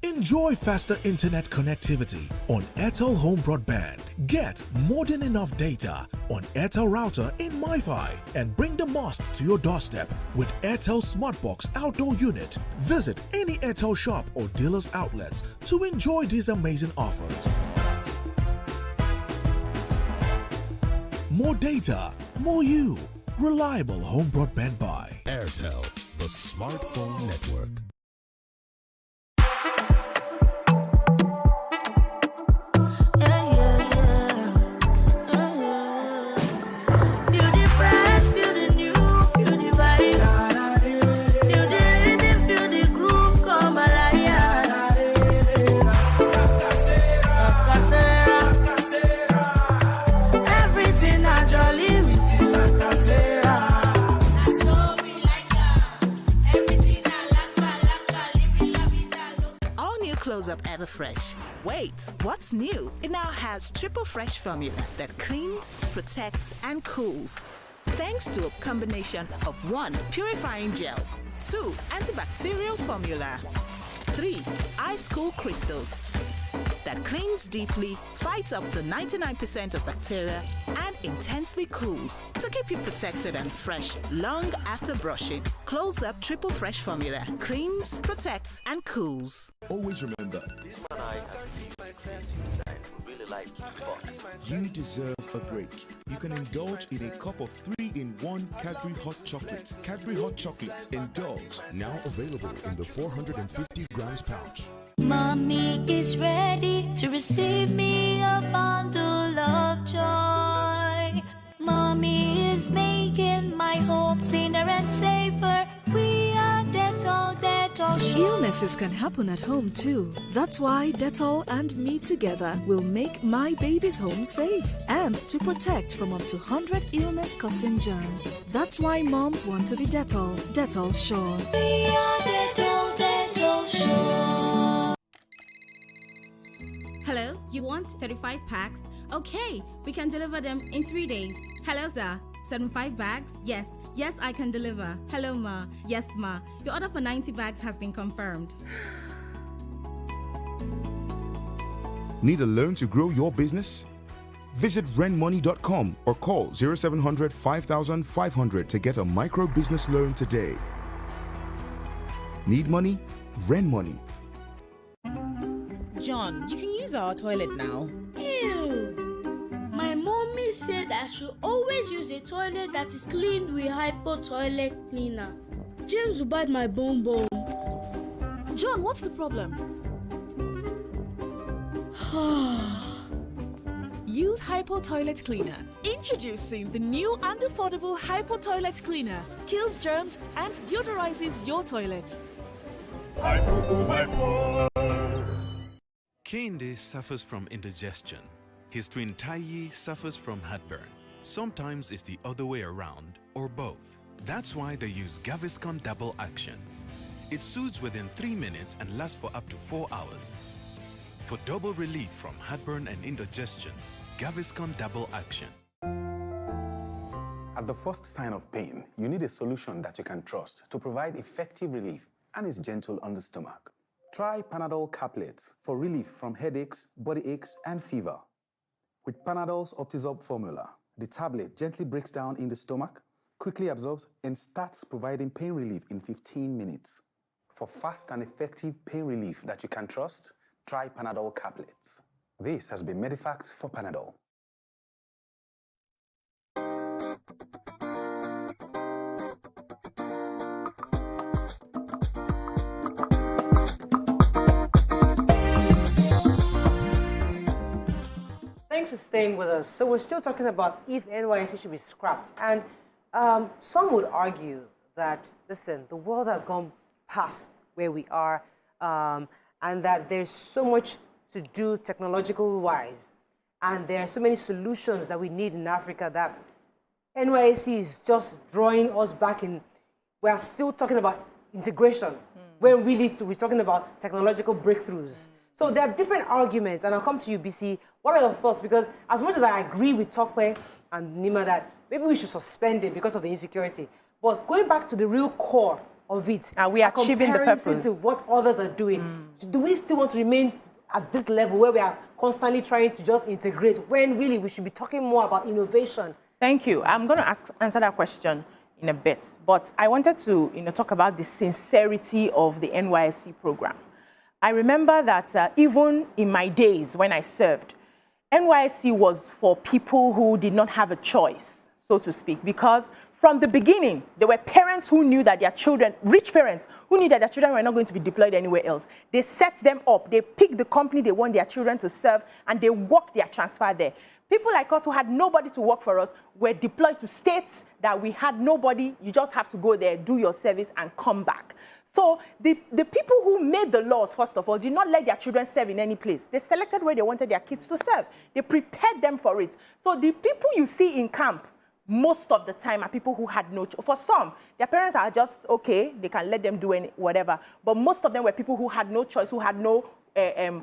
Enjoy faster internet connectivity on Airtel Home Broadband. Get more than enough data on Airtel Router in MiFi and bring the most to your doorstep with Airtel Smartbox Outdoor Unit. Visit any Airtel shop or dealer's outlets to enjoy these amazing offers. More data, more you. Reliable home broadband by Airtel, the smartphone network. Close-up Everfresh. Wait, what's new? It now has triple fresh formula that cleans, protects, and cools. Thanks to a combination of 1. Purifying gel, 2. Antibacterial formula, 3. Ice cool crystals that cleans deeply, fights up to 99% of bacteria, and intensely cools to keep you protected and fresh long after brushing. Close Up Triple Fresh Formula cleans, protects, and cools. Always remember, this man I design really like box. you deserve a break. You can indulge in a cup of 3-in-1 Cadbury Hot Chocolate. Cadbury Hot Chocolate. Indulge. Now available in the 450 grams pouch. Mommy is ready to receive me a bundle of joy. Mommy is making my home cleaner and safer. We are Dettol Sure. Illnesses can happen at home too. That's why Dettol and me together will make my baby's home safe and to protect from up to 100 illness-causing germs. That's why moms want to be Dettol. Dettol Sure. We are Dettol Sure. Hello, you want 35 packs? Okay, we can deliver them in 3 days. Hello, sir. 75 bags? Yes, I can deliver. Hello, ma. Yes, ma. Your order for 90 bags has been confirmed. Need a loan to grow your business? Visit renmoney.com or call 0700 5500 to get a micro business loan today. Need money? Ren Money. John, you can use our toilet now. Ew! My mommy said I should always use a toilet that is cleaned with hypo toilet cleaner. James will bite my bone bone. John, what's the problem? Use Hypo Toilet Cleaner. Introducing the new and affordable Hypo Toilet Cleaner. Kills germs and deodorizes your toilet. Kehinde suffers from indigestion. His twin Taiyi suffers from heartburn. Sometimes it's the other way around, or both. That's why they use Gaviscon Double Action. It soothes within 3 minutes and lasts for up to 4 hours. For double relief from heartburn and indigestion, Gaviscon Double Action. At the first sign of pain, you need a solution that you can trust to provide effective relief and is gentle on the stomach. Try Panadol Caplets for relief from headaches, body aches, and fever. With Panadol's Optizorb formula, the tablet gently breaks down in the stomach, quickly absorbs, and starts providing pain relief in 15 minutes. For fast and effective pain relief that you can trust, try Panadol Caplets. This has been Medifact for Panadol. Thanks for staying with us. So we're still talking about if NYSC should be scrapped. And some would argue that, listen, the world has gone past where we are and that there's so much to do technological-wise. And there are so many solutions that we need in Africa that NYSC is just drawing us back in. We're still talking about integration, when really we're talking about technological breakthroughs. So there are different arguments, and I'll come to you, BC. What are your thoughts? Because as much as I agree with Tokwe and Nima that maybe we should suspend it because of the insecurity, but going back to the real core of it, and we are achieving the purpose to what others are doing, do we still want to remain at this level where we are constantly trying to just integrate when really we should be talking more about innovation? Thank you. I'm going to answer that question in a bit, but I wanted to talk about the sincerity of the NYSC program. I remember that even in my days when I served, NYSC was for people who did not have a choice, so to speak, because from the beginning, there were parents who knew that their children, rich parents, who knew that their children were not going to be deployed anywhere else. They set them up, they picked the company they want their children to serve, and they worked their transfer there. People like us who had nobody to work for us were deployed to states that we had nobody. You just have to go there, do your service, and come back. So the people who made the laws, first of all, did not let their children serve in any place. They selected where they wanted their kids to serve. They prepared them for it. So the people you see in camp, most of the time, are people who had no choice. For some, their parents are just, okay, they can let them do whatever. But most of them were people who had no choice, who had no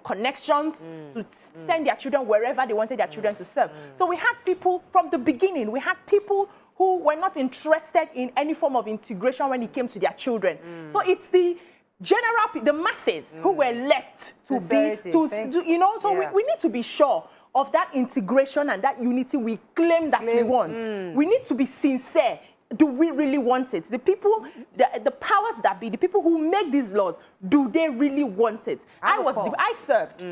connections to send their children wherever they wanted their children to serve. So we had people from the beginning. We had people who were not interested in any form of integration when it came to their children. So it's the the masses who were left to we need to be sure of that integration and that unity we claim that we want. We need to be sincere. Do we really want it? The people, the powers that be, the people who make these laws, do they really want it? I served.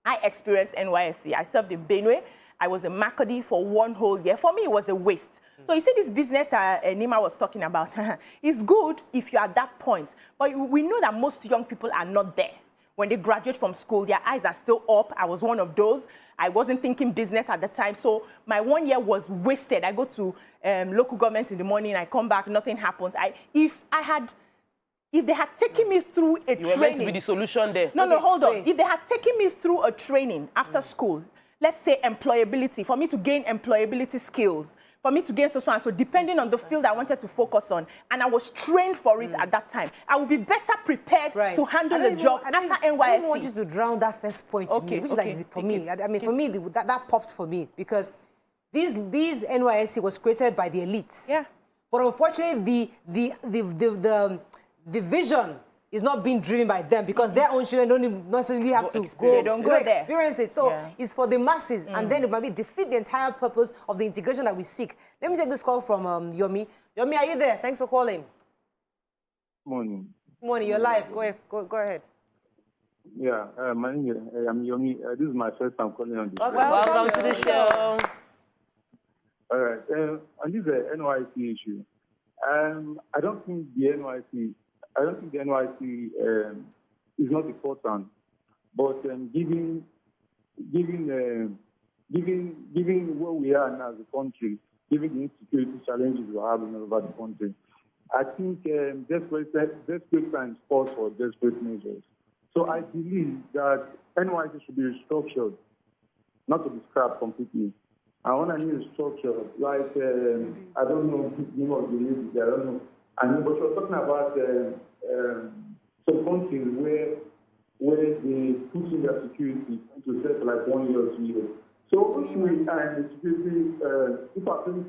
I experienced NYSC. I served in Benue. I was in Makodi for 1 whole year. For me, it was a waste. So you see this business Nima was talking about, it's good if you're at that point. But we know that most young people are not there. When they graduate from school, their eyes are still up. I was one of those. I wasn't thinking business at the time. So my 1 year was wasted. I go to local government in the morning, I come back, nothing happens. If they had taken me through a training... You were meant to be the solution there. No, hold on. If they had taken me through a training after school, let's say employability, for me to gain employability skills, for me to gain so depending on the field I wanted to focus on, and I was trained for it at that time, I would be better prepared to handle the job after NYSC. I don't want you to drown that first point to me, which is like for me. I mean, for me, that popped for me because these NYSC was created by the elites. Yeah. But unfortunately, the vision is not being driven by them because their own children don't even necessarily have to go, experience it. So it's for the masses, and then it might be defeat the entire purpose of the integration that we seek. Let me take this call from Yomi. Yomi, are you there? Thanks for calling. Morning. Morning, you're live. Go ahead. Go ahead. Yeah, my name is I'm Yomi. This is my first time calling on this. Welcome to the show. All right. On this NYC issue, I don't think the NYC is not important, but given where we are now as a country, given the insecurity challenges we have all over the country, I think desperate times calls for desperate measures. So I believe that NYC should be restructured, not to be scrapped completely. And when I mean restructured, like, I don't know the name of the lady, I don't know. But you're talking about some countries where they put in their security to set for like 1 year or 2 years. So if we are in security, if I think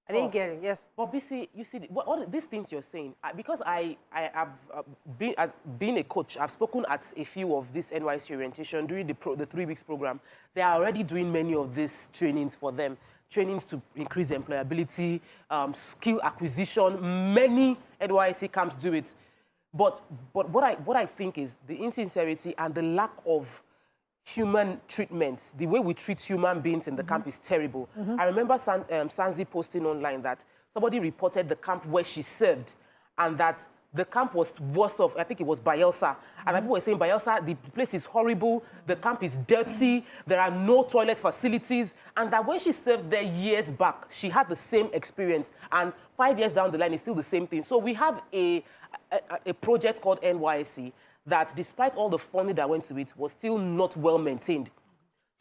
I didn't get it. Yes. But BC, you see, all these things you're saying, because I have been a coach, I've spoken at a few of this NYC orientation during the 3 weeks program. They are already doing many of these trainings for them, trainings to increase employability, skill acquisition. Many NYC camps do it. But what I think is the insincerity and the lack of human treatment, the way we treat human beings in the camp is terrible. I remember Sanzi posting online that somebody reported the camp where she served and that the camp was worse off. I think it was Bayelsa. And people were saying, Bayelsa, the place is horrible, the camp is dirty, there are no toilet facilities. And that when she served there years back, she had the same experience. And 5 years down the line, it's still the same thing. So we have a project called NYC that despite all the funding that went to it, was still not well maintained.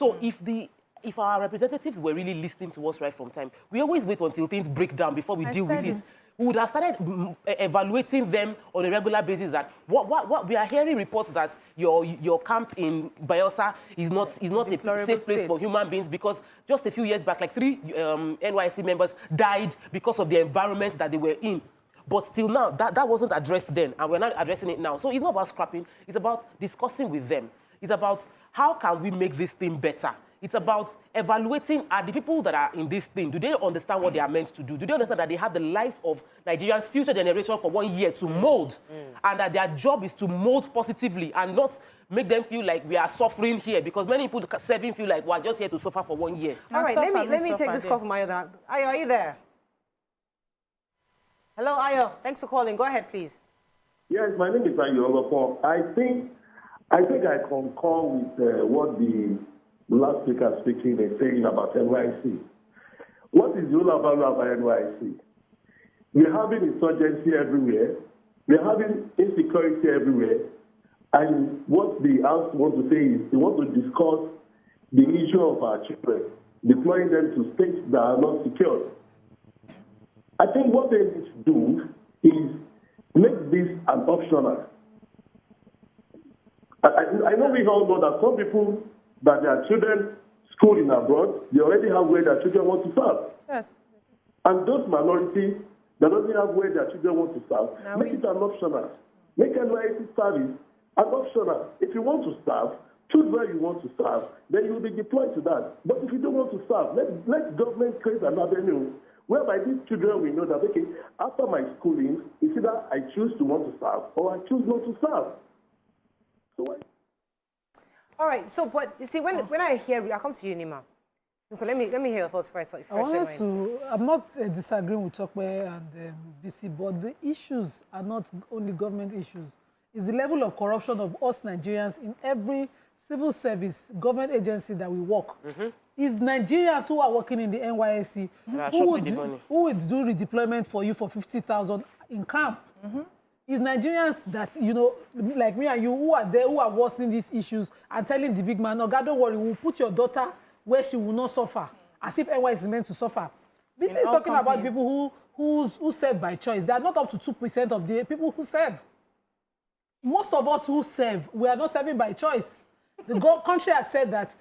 So if our representatives were really listening to us right from time, we always wait until things break down before we deal with it. We would have started evaluating them on a regular basis. That what we are hearing reports that your camp in Bayelsa is not a safe place for human beings because just a few years back, like 3 NYC members died because of the environment that they were in. But still now, that wasn't addressed then, and we're not addressing it now. So it's not about scrapping. It's about discussing with them. It's about how can we make this thing better. It's about evaluating, are the people that are in this thing, do they understand what they are meant to do? Do they understand that they have the lives of Nigerians' future generation for 1 year to mold? And that their job is to mold positively and not make them feel like we are suffering here, because many people serving feel like we're just here to suffer for 1 year. All right, let me take this call from Ayo. Ayo, are you there? Hello, Ayo. Thanks for calling. Go ahead, please. Yes, my name is Ayo. I think I concur with what the last speaker speaking is saying about NYC. What is the whole value of NYC? We're having insurgency everywhere. We're having insecurity everywhere. And what the House wants to say is they want to discuss the issue of our children, deploying them to states that are not secure. I think what they need to do is make this an optional. I know we all know that some people that their children school in abroad, they already have where their children want to serve. Yes. And those minorities that don't have where their children want to serve, make it an optional. Make NYC service an optional. If you want to serve, choose where you want to serve, then you will be deployed to that. But if you don't want to serve, let government create an avenue whereby these children will know that, okay, after my schooling, it's either I choose to want to serve or I choose not to serve. So what? All right. So, but you see, when I hear, I come to you, Nima. Okay, let me hear your thoughts first. I'm not disagreeing with Tokwe and BC, but the issues are not only government issues. It's the level of corruption of us Nigerians in every civil service, government agency that we work. It's Nigerians who are working in the NYSC who would do redeployment for you for 50,000 in camp. It's Nigerians that, you know, like me and you, who are there, who are worsening these issues and telling the big man, no, God, don't worry, we'll put your daughter where she will not suffer, as if NYSC is meant to suffer. This is talking about people who serve by choice. They are not up to 2% of the people who serve. Most of us who serve, we are not serving by choice. The country has said that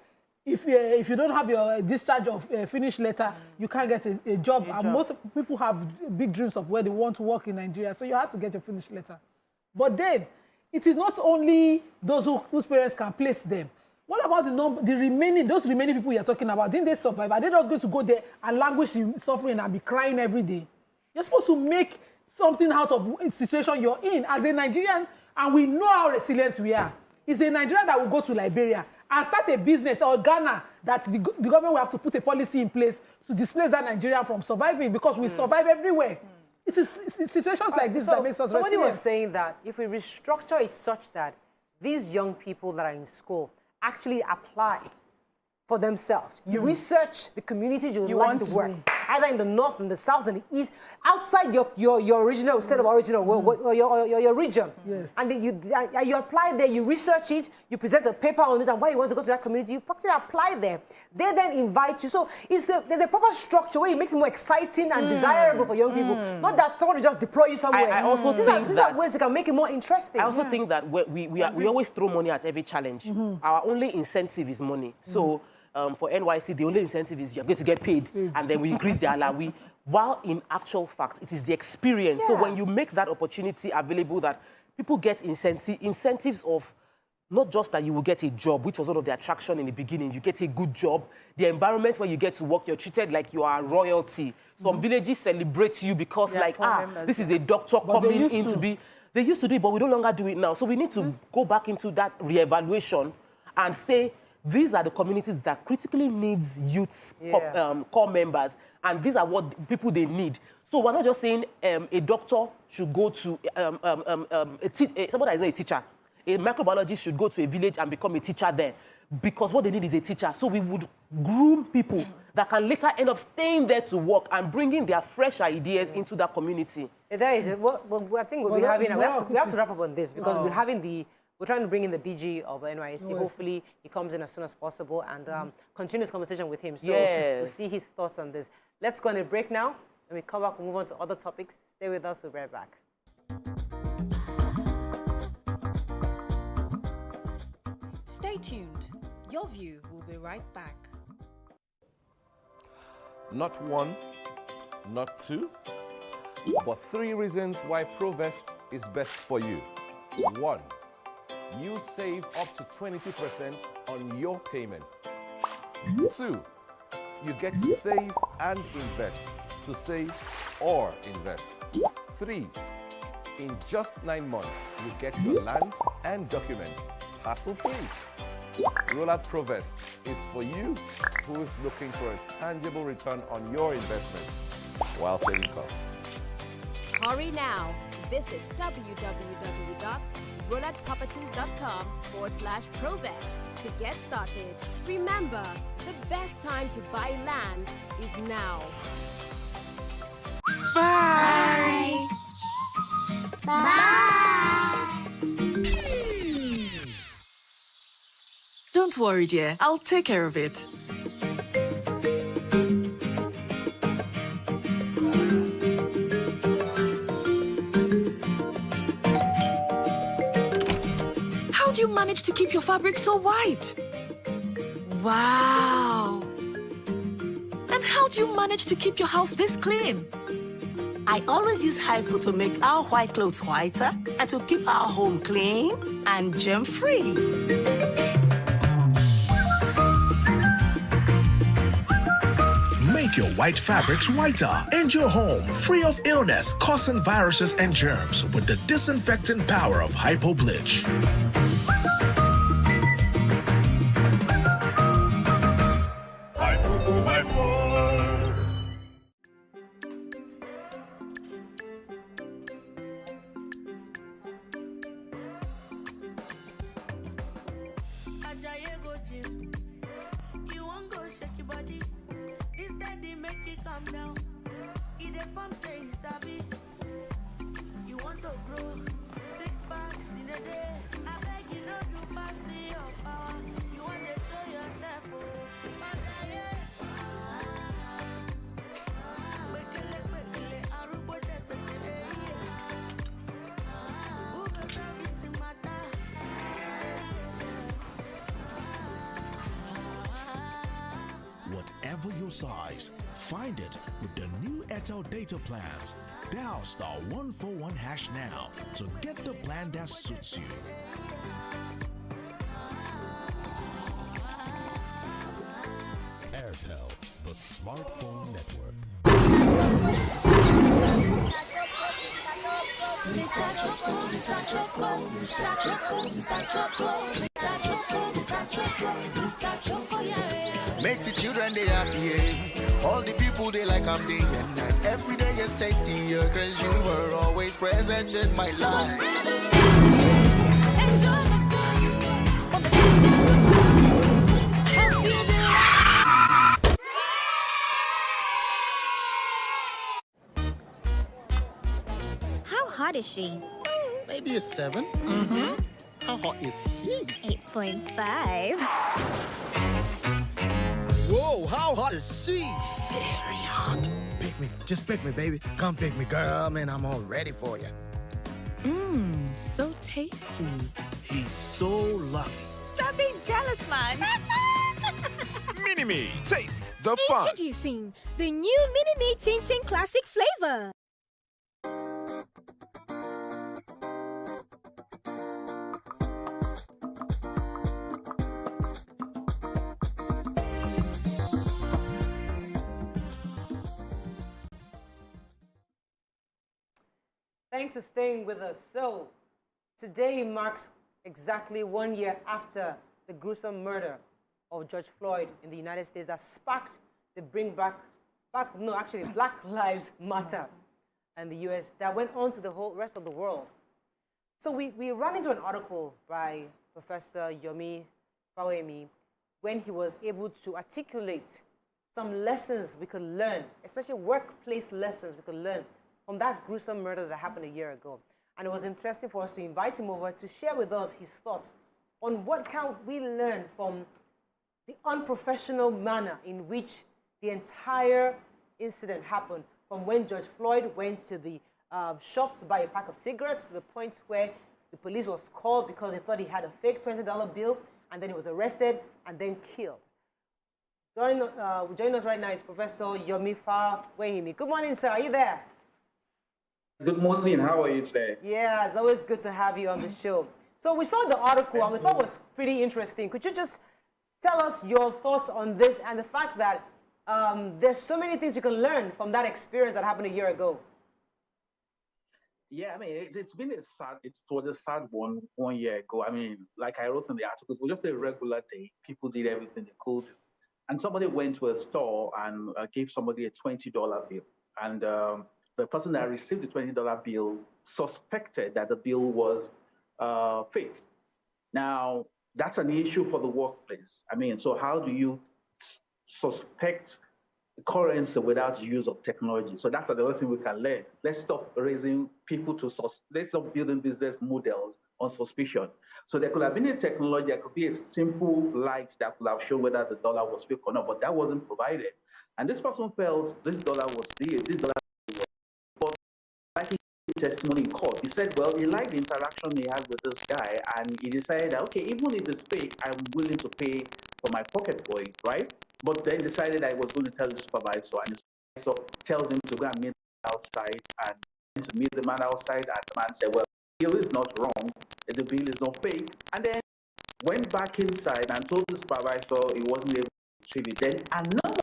if you don't have your discharge of finished letter, you can't get a job. And most people have big dreams of where they want to work in Nigeria, so you have to get your finished letter. But then, it is not only those whose parents can place them. What about those remaining people you're talking about? Didn't they survive? Are they just going to go there and languish in suffering and be crying every day? You're supposed to make something out of the situation you're in. As a Nigerian, and we know how resilient we are, it's a Nigerian that will go to Liberia and start a business, or Ghana, that the government will have to put a policy in place to displace that Nigerian from surviving, because we survive everywhere. It is situations like this that makes us resilient. Somebody was saying that if we restructure it such that these young people that are in school actually apply for themselves. You research the communities you would like to work, either in the north, in the south, and the east, outside your original state of origin or your region. Yes. And then you apply there, you research it, you present a paper on it and why you want to go to that community, you practically apply there. They then invite you. So there's a proper structure where it makes it more exciting and desirable for young people. Not that someone will just deploy you somewhere. I also think these are ways we can make it more interesting. I also think that we always throw money at every challenge. Our only incentive is money. So for NYC, the only incentive is you're going to get paid, and then we increase the allowance. While in actual fact, it is the experience. So when you make that opportunity available, that people get incentives of not just that you will get a job, which was one of the attraction in the beginning. You get a good job. The environment where you get to work, you're treated like you are royalty. Some villages celebrate you because this is a doctor coming in to be... They used to do it, but we no longer do it now. So we need to go back into that reevaluation and say, these are the communities that critically needs youth core members, and these are what people they need. So we're not just saying a doctor should go to somebody that is not a teacher. A microbiologist should go to a village and become a teacher there, because what they need is a teacher. So we would groom people that can later end up staying there to work and bringing their fresh ideas into that community. There is. Well, I think we'll be having. We have to wrap up on this because we're having we're trying to bring in the DG of NYSC. Yes. Hopefully, he comes in as soon as possible and continue this conversation with him. So we'll see his thoughts on this. Let's go on a break now. When we come back, we'll move on to other topics. Stay with us. We'll be right back. Stay tuned. Your View will be right back. Not one, not two, but 3 reasons why Provest is best for you. 1. You save up to 22% on your payment. 2. You get to save and invest. To save or invest. 3. In just 9 months, you get your land and documents hassle-free. Rollout Provest is for you who is looking for a tangible return on your investment while saving costs. Hurry now. Visit www.rolloutproperties.com/Provest to get started. Remember, the best time to buy land is now. Bye. Bye. Don't worry, dear. I'll take care of it. How do you manage to keep your fabric so white? Wow! And how do you manage to keep your house this clean? I always use Hypo to make our white clothes whiter and to keep our home clean and germ-free. Make your white fabrics whiter and your home free of illness causing viruses and germs with the disinfecting power of Hypo Bleach. whatever your size. Find it with the new Airtel data plans. Dial *141# now to get the plan that suits you. Airtel, the smartphone network. Make the children they happy, all the people they like I'm being, and every day is tastier, cause you were always present in my life. How hot is she? Maybe a 7. Mm-hmm. How hot is he? 8.5. Whoa, how hot is she? Very hot. Pick me, just pick me, baby. Come pick me, girl. Man, I'm all ready for you. Mmm, so tasty. He's so lucky. Stop being jealous, man. Mini-Me, taste the fun. Introducing the new Mini-Me Chin Chin Classic flavor. Thanks for staying with us. So, today marks exactly 1 year after the gruesome murder of George Floyd in the United States that sparked the Black Lives Matter in the US that went on to the whole rest of the world. So we ran into an article by Professor Yomi Fawemi when he was able to articulate some lessons we could learn, especially workplace lessons we could learn from that gruesome murder that happened a year ago. And it was interesting for us to invite him over to share with us his thoughts on what can we learn from the unprofessional manner in which the entire incident happened, from when George Floyd went to the shop to buy a pack of cigarettes to the point where the police was called because they thought he had a fake $20 bill, and then he was arrested and then killed. Joining us right now is Professor Yomi Fawemi. Good morning, sir. Are you there? Good morning. How are you today? Yeah, it's always good to have you on the show. So we saw the article and we thought it was pretty interesting. Could you just tell us your thoughts on this and the fact that there's so many things we can learn from that experience that happened a year ago? Yeah, I mean, it was a sad one 1 year ago. I mean, like I wrote in the article, it was just a regular day. People did everything they could. And somebody went to a store and gave somebody a $20 bill. And the person that received the $20 bill suspected that the bill was fake. Now, that's an issue for the workplace. I mean, so how do you suspect currency without use of technology? So that's another thing we can learn. Let's stop raising people let's stop building business models on suspicion. So there could have been a technology, there could be a simple light that could have shown whether the dollar was fake or not, but that wasn't provided. And this person felt this dollar was real, this dollar was, but like he gave testimony in court, he said, well, he liked the interaction he had with this guy, and he decided that, okay, even if it's fake, I'm willing to pay for my pocket for it, right? But then decided that he was going to tell the supervisor, and the supervisor tells him to go and meet him outside, and to meet the man outside, and the man said, well, the bill is not wrong, the bill is not fake, and then went back inside and told the supervisor he wasn't able to retrieve it. Then another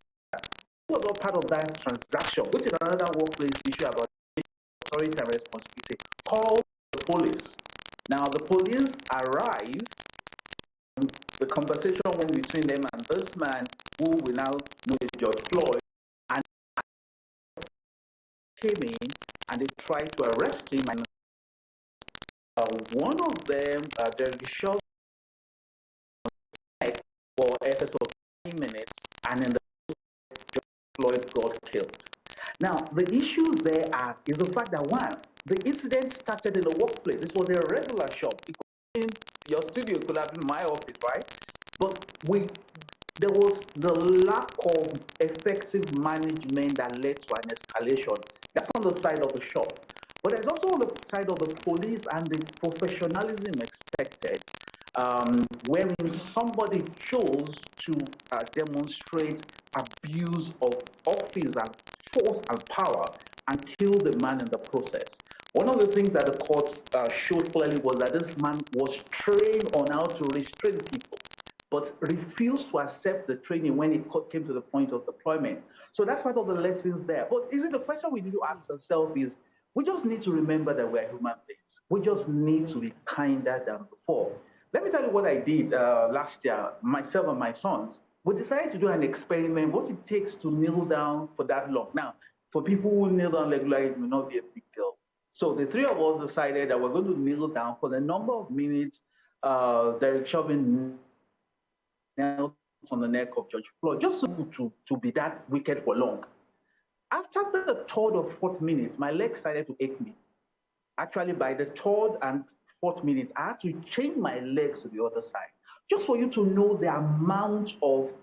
was all part of that transaction, which is another workplace issue about authority and responsibility. Called the police. Now the police arrived. The conversation went between them and this man, who we now know is George Floyd, and came in and they tried to arrest him. And one of them, they shot for excess of 9 minutes, and then George Floyd got killed. Now, the issues there is the fact that, one, the incident started in the workplace. This was a regular shop. It could have been your studio, it could have been my office, right? But there was the lack of effective management that led to an escalation. That's on the side of the shop. But there's also on the side of the police and the professionalism expected, when somebody chose to demonstrate abuse of office and force and power and kill the man in the process. One of the things that the court showed clearly was that this man was trained on how to restrain people, but refused to accept the training when it came to the point of deployment. So that's part of the lessons there. But isn't the question we need to ask ourselves is, we just need to remember that we're human beings. We just need to be kinder than before. Let me tell you what I did last year, myself and my sons. We decided to do an experiment, what it takes to kneel down for that long. Now, for people who kneel down regularly, it may not be a big deal. So the three of us decided that we're going to kneel down for the number of minutes Derek Chauvin knelt on the neck of George Floyd, just to be that wicked for long. After the third or fourth minute, my legs started to ache me. Actually, by the third and fourth minute, I had to change my legs to the other side. Just for you to know the amount of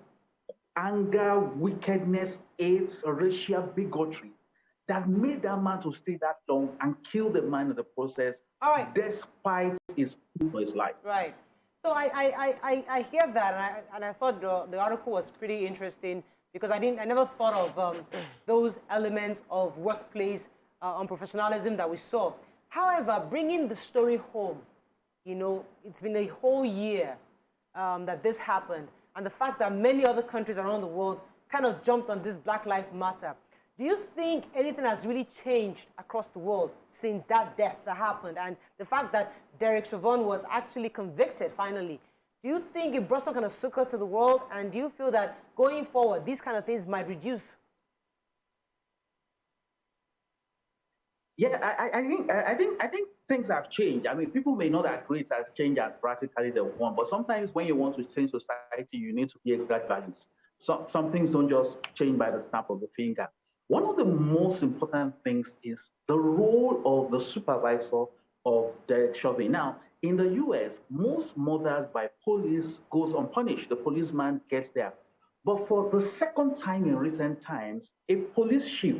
anger, wickedness, hate, racial bigotry that made that man to stay that long and kill the man in the process, despite his life. Right. So I hear that, and I thought the article was pretty interesting because I never thought of those elements of workplace unprofessionalism that we saw. However, bringing the story home, you know, it's been a whole year that this happened, and the fact that many other countries around the world kind of jumped on this Black Lives Matter. Do you think anything has really changed across the world since that death that happened, and the fact that Derek Chauvin was actually convicted finally? Do you think it brought some kind of succor to the world, and do you feel that going forward, these kind of things might reduce? Yeah, I think things have changed. I mean, people may not agree it has changed as radically they want, but sometimes when you want to change society, you need to be gradualist. Some things don't just change by the snap of the finger. One of the most important things is the role of the supervisor of Derek Chauvin. Now, in the US, most murders by police goes unpunished. The policeman gets there. But for the second time in recent times, a police chief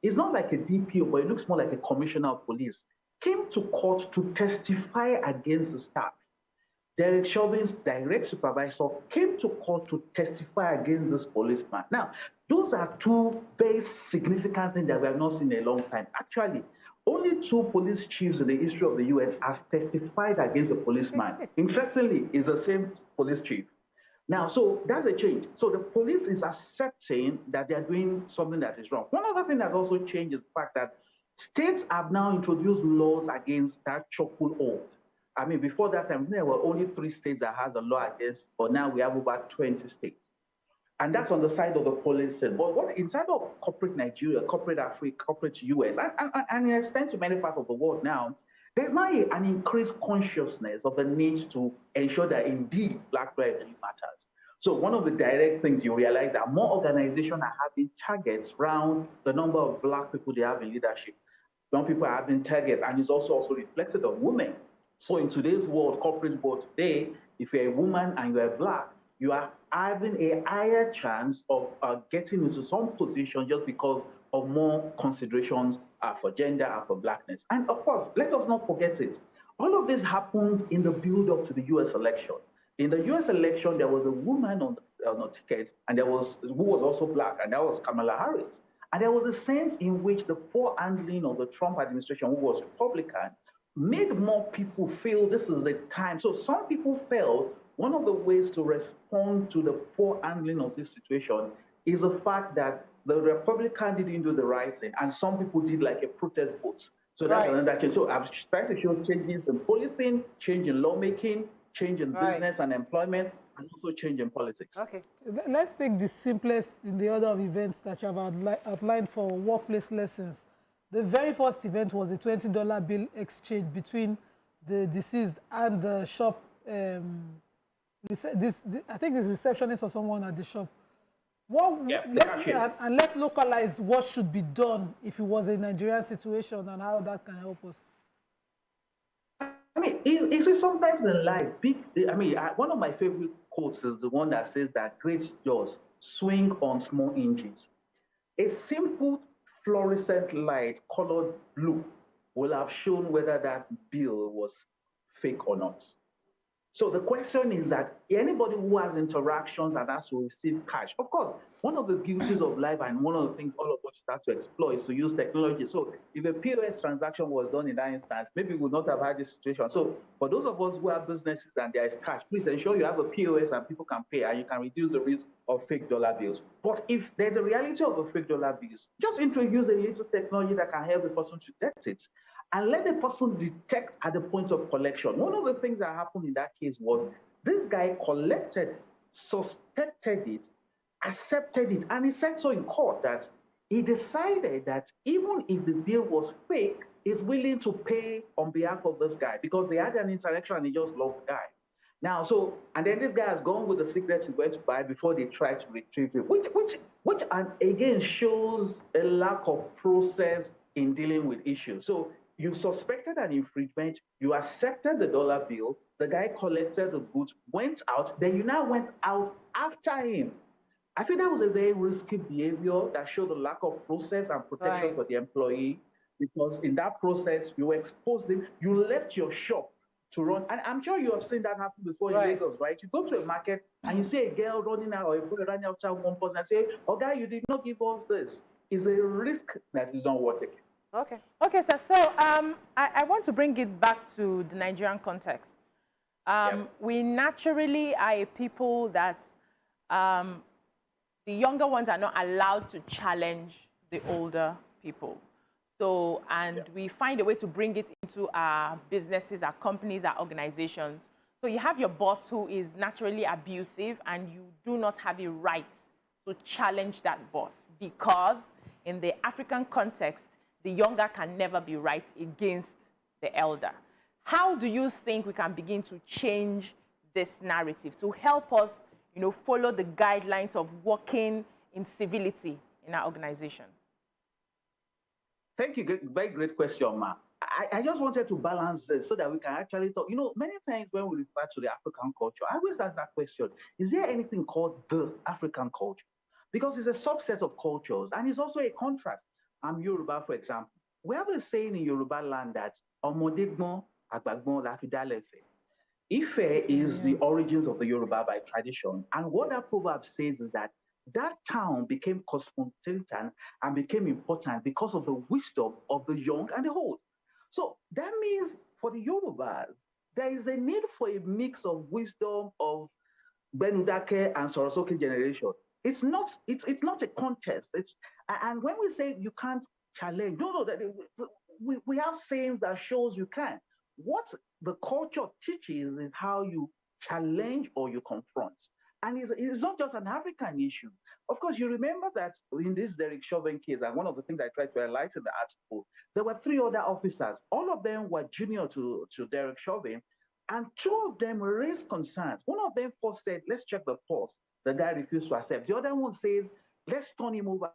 is not like a DPO, but it looks more like a commissioner of police, came to court to testify against the staff. Derek Chauvin's direct supervisor came to court to testify against this policeman. Now, those are two very significant things that we have not seen in a long time. Actually, only two police chiefs in the history of the US have testified against a policeman. Interestingly, it's the same police chief. Now, so that's a change. So the police is accepting that they're doing something that is wrong. One other thing that's also changed is the fact that states have now introduced laws against that chokehold hold. I mean, before that time, there were only 3 states that has a law against, but now we have about 20 states. And that's on the side of the police. But what inside of corporate Nigeria, corporate Africa, corporate US, and it extends to many parts of the world now, there's now an increased consciousness of the need to ensure that indeed Black lives matters. So one of the direct things you realize that more organizations are having targets around the number of Black people they have in leadership. Young people are having targets, and it's also reflected on women. So in today's world, corporate world today, if you're a woman and you're Black, you are having a higher chance of getting into some position just because of more considerations for gender and for Blackness. And of course, let us not forget it. All of this happened in the build-up to the US election. In the US election, there was a woman on the ticket, and who was also Black, and that was Kamala Harris. And there was a sense in which the poor handling of the Trump administration, who was Republican, made more people feel this is the time. So some people felt one of the ways to respond to the poor handling of this situation is the fact that the Republican didn't do the right thing, and some people did like a protest vote. So that's another change. So I'm trying to show changes in policing, change in lawmaking, change in business and employment, and also change in politics. Okay. Let's take the simplest in the order of events that you have outlined for workplace lessons. The very first event was a $20 bill exchange between the deceased and the shop. I think it's receptionist or someone at the shop. Let's localize what should be done if it was a Nigerian situation and how that can help us. I mean, you see, sometimes in life, one of my favorite quotes is the one that says that great doors swing on small hinges. A simple fluorescent light colored blue will have shown whether that bill was fake or not. So the question is that anybody who has interactions and has to receive cash, of course, one of the beauties of life and one of the things all of us start to explore is to use technology. So if a POS transaction was done in that instance, maybe we would not have had this situation. So for those of us who have businesses and there is cash, please ensure you have a POS and people can pay and you can reduce the risk of fake dollar bills. But if there's a reality of a fake dollar bills, just introduce a little technology that can help the person to detect it. And let the person detect at the point of collection. One of the things that happened in that case was this guy collected, suspected it, accepted it, and he said so in court that he decided that even if the bill was fake, he's willing to pay on behalf of this guy because they had an interaction and he just loved the guy. Now, and then this guy has gone with the secret he went to buy before they tried to retrieve it, which and again shows a lack of process in dealing with issues. So you suspected an infringement, you accepted the dollar bill, the guy collected the goods, went out, then you now went out after him. I think that was a very risky behavior that showed a lack of process and protection for the employee, because in that process, you exposed him, you left your shop to run. And I'm sure you have seen that happen before in Lagos, right? You go to a market and you see a girl running out or a boy running after one person and say, oh, guy, you did not give us this. It's a risk that is not worth it. Okay, sir. So I want to bring it back to the Nigerian context. We naturally are a people that the younger ones are not allowed to challenge the older people. So, and we find a way to bring it into our businesses, our companies, our organizations. So you have your boss who is naturally abusive and you do not have a right to challenge that boss because in the African context, the younger can never be right against the elder. How do you think we can begin to change this narrative to help us, follow the guidelines of working in civility in our organizations? Thank you. Very great question, Ma. I just wanted to balance this so that we can actually talk. Many times when we refer to the African culture, I always ask that question, is there anything called the African culture? Because it's a subset of cultures and it's also a contrast. I'm Yoruba, for example. We have a saying in Yoruba land that Omodegbon Agbagbon Lafidalefe. Ife is the origins of the Yoruba by tradition. And what that proverb says is that town became cosmopolitan and became important because of the wisdom of the young and the old. So that means for the Yorubas, there is a need for a mix of wisdom of Benudake and Sorosoke generation. It's not a contest. And when we say you can't challenge, we have sayings that shows you can. What the culture teaches is how you challenge or you confront. And it's not just an African issue. Of course, you remember that in this Derek Chauvin case, and one of the things I tried to highlight in the article, there were 3 other officers. All of them were junior to Derek Chauvin, and 2 of them raised concerns. One of them first said, let's check the pulse. The guy refused to accept. The other one says, let's turn him over.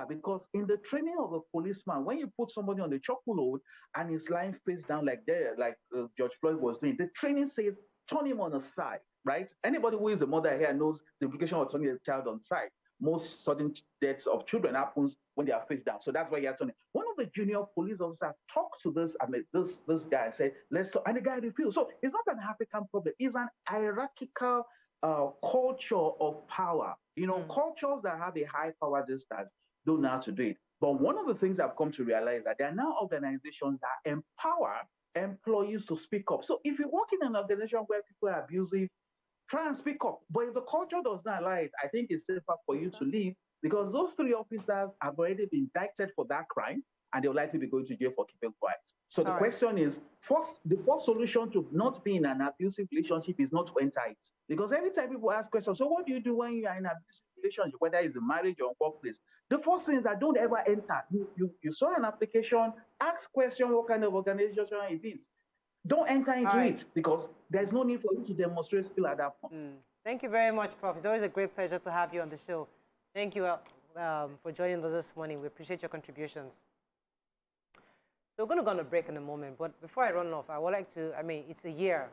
Because in the training of a policeman, when you put somebody on the chocolate and he's lying face down like George Floyd was doing, the training says, turn him on the side, right? Anybody who is a mother here knows the implication of turning a child on side. Most sudden deaths of children happens when they are face down. So that's why you have to turn. One of the junior police officers talked to this guy and said, let's talk. And the guy refused. So it's not an African problem. It's an hierarchical culture of power. Cultures that have a high power distance don't know how to do it. But one of the things I've come to realize that there are now organizations that empower employees to speak up. So if you work in an organization where people are abusive, try and speak up. But if the culture does not allow it, I think it's safer for you to leave because those 3 officers have already been indicted for that crime and they'll likely be going to jail for keeping quiet. So the question is, the first solution to not be in an abusive relationship is not to enter it. Because every time people ask questions, so what do you do when you are in an abusive relationship, whether it's a marriage or a workplace? The first thing is that don't ever enter. You saw an application, ask question what kind of organization it is. Don't enter into it because there's no need for you to demonstrate skill at that point. Thank you very much, Prof. It's always a great pleasure to have you on the show. Thank you for joining us this morning. We appreciate your contributions. So we're going to go on a break in a moment, but before I run off, I would like to, it's a year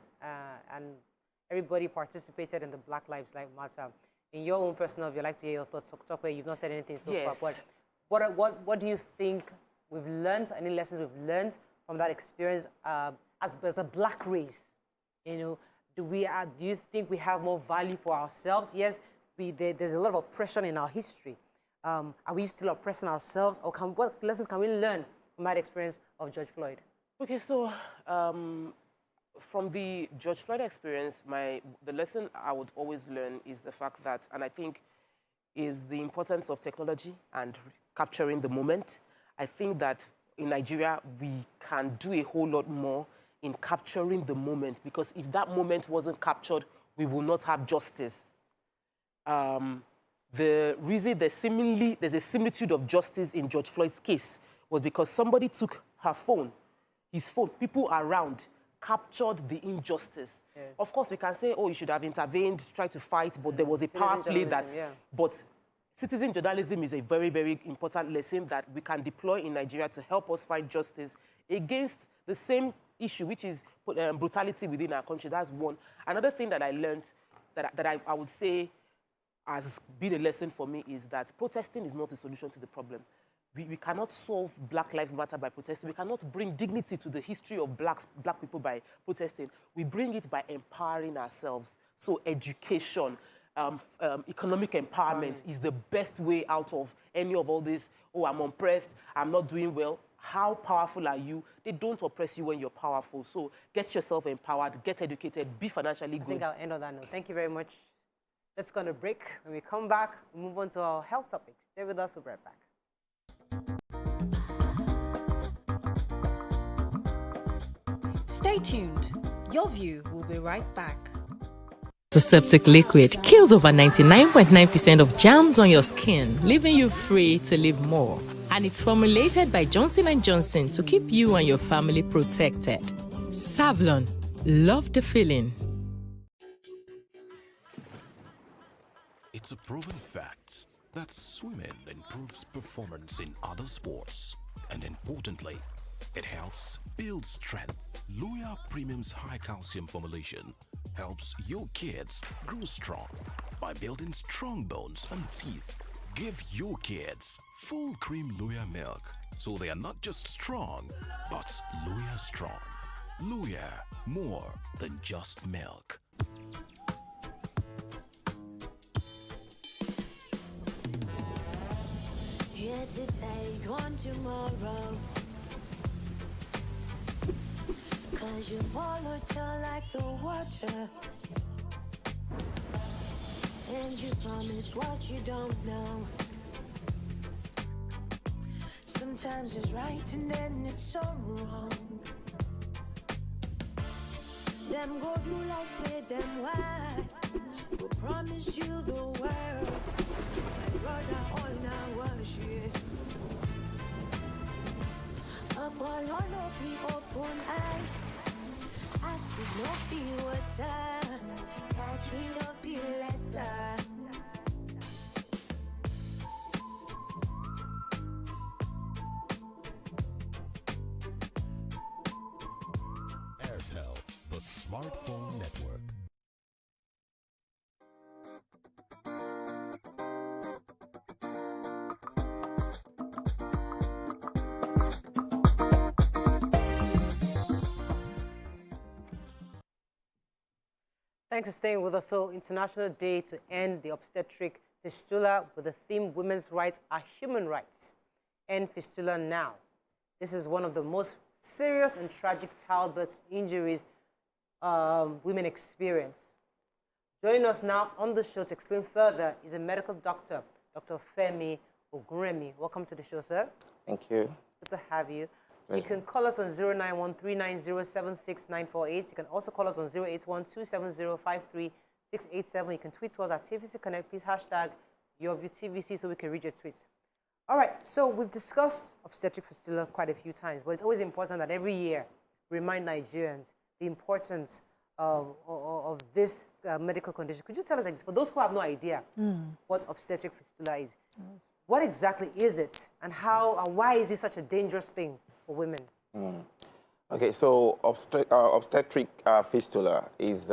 and everybody participated in the Black Lives Matter. In your own personal view, I'd like to hear your thoughts. Talk where you've not said anything so far, but what do you think we've learned, any lessons we've learned from that experience as a Black race You know, do you think we have more value for ourselves? Yes, there's a lot of oppression in our history. Are we still oppressing ourselves, or what lessons can we learn from that experience of George Floyd? Okay, so from the George Floyd experience, the lesson I would always learn is the fact that, and I think is the importance of technology and capturing the moment. I think that in Nigeria, we can do a whole lot more in capturing the moment, because if that moment wasn't captured, we will not have justice. The reason there's a similitude of justice in George Floyd's case was because somebody took his phone, people around captured the injustice. Yeah. Of course, we can say, oh, you should have intervened, try to fight, but there was a power play that... Yeah. But citizen journalism is a very, very important lesson that we can deploy in Nigeria to help us find justice against the same issue, which is brutality within our country. That's one. Another thing that I learned that I would say has been a lesson for me is that protesting is not the solution to the problem. We cannot solve Black Lives Matter by protesting. We cannot bring dignity to the history of black people by protesting. We bring it by empowering ourselves. So education, economic empowerment is the best way out of any of all this, oh, I'm oppressed, I'm not doing well. How powerful are you? They don't oppress you when you're powerful. So get yourself empowered, get educated, be financially good. I think I'll end on that note. Thank you very much. Let's go on a break. When we come back, we'll move on to our health topics. Stay with us, we'll be right back. Stay tuned. Your View will be right back. Antiseptic liquid kills over 99.9% of germs on your skin, leaving you free to live more. And it's formulated by Johnson & Johnson to keep you and your family protected. Savlon, love the feeling. It's a proven fact that swimming improves performance in other sports. And importantly, it helps build strength. Loya Premium's high calcium formulation helps your kids grow strong by building strong bones and teeth. Give your kids full cream Loya milk so they are not just strong, but Loya strong. Loya, more than just milk. Here today, gone tomorrow. 'Cause you're volatile like the water. And you promise what you don't know. Sometimes it's right and then it's so wrong. Them go do like say them why. Will promise you the world. My brother all now worship. Upon all of the open eye. I see no be water. Catching up the letter. Airtel, the smartphone network. Thanks for staying with us. So, International Day to end the obstetric fistula with the theme Women's Rights are Human Rights. End fistula now. This is one of the most serious and tragic childbirth injuries women experience. Joining us now on the show to explain further is a medical doctor, Dr. Femi Ogunremi. Welcome to the show, sir. Thank you. Good to have you. Pleasure. You can call us on 09139076948. You can also call us on 08127053687. You can tweet to us at TVC Connect. Please hashtag YourViewTVC so we can read your tweets. All right, so we've discussed obstetric fistula quite a few times, but it's always important that every year we remind Nigerians the importance of this medical condition. Could you tell us, for those who have no idea what obstetric fistula is, what exactly is it, and how and why is it such a dangerous thing for women? Okay, so obstetric fistula is,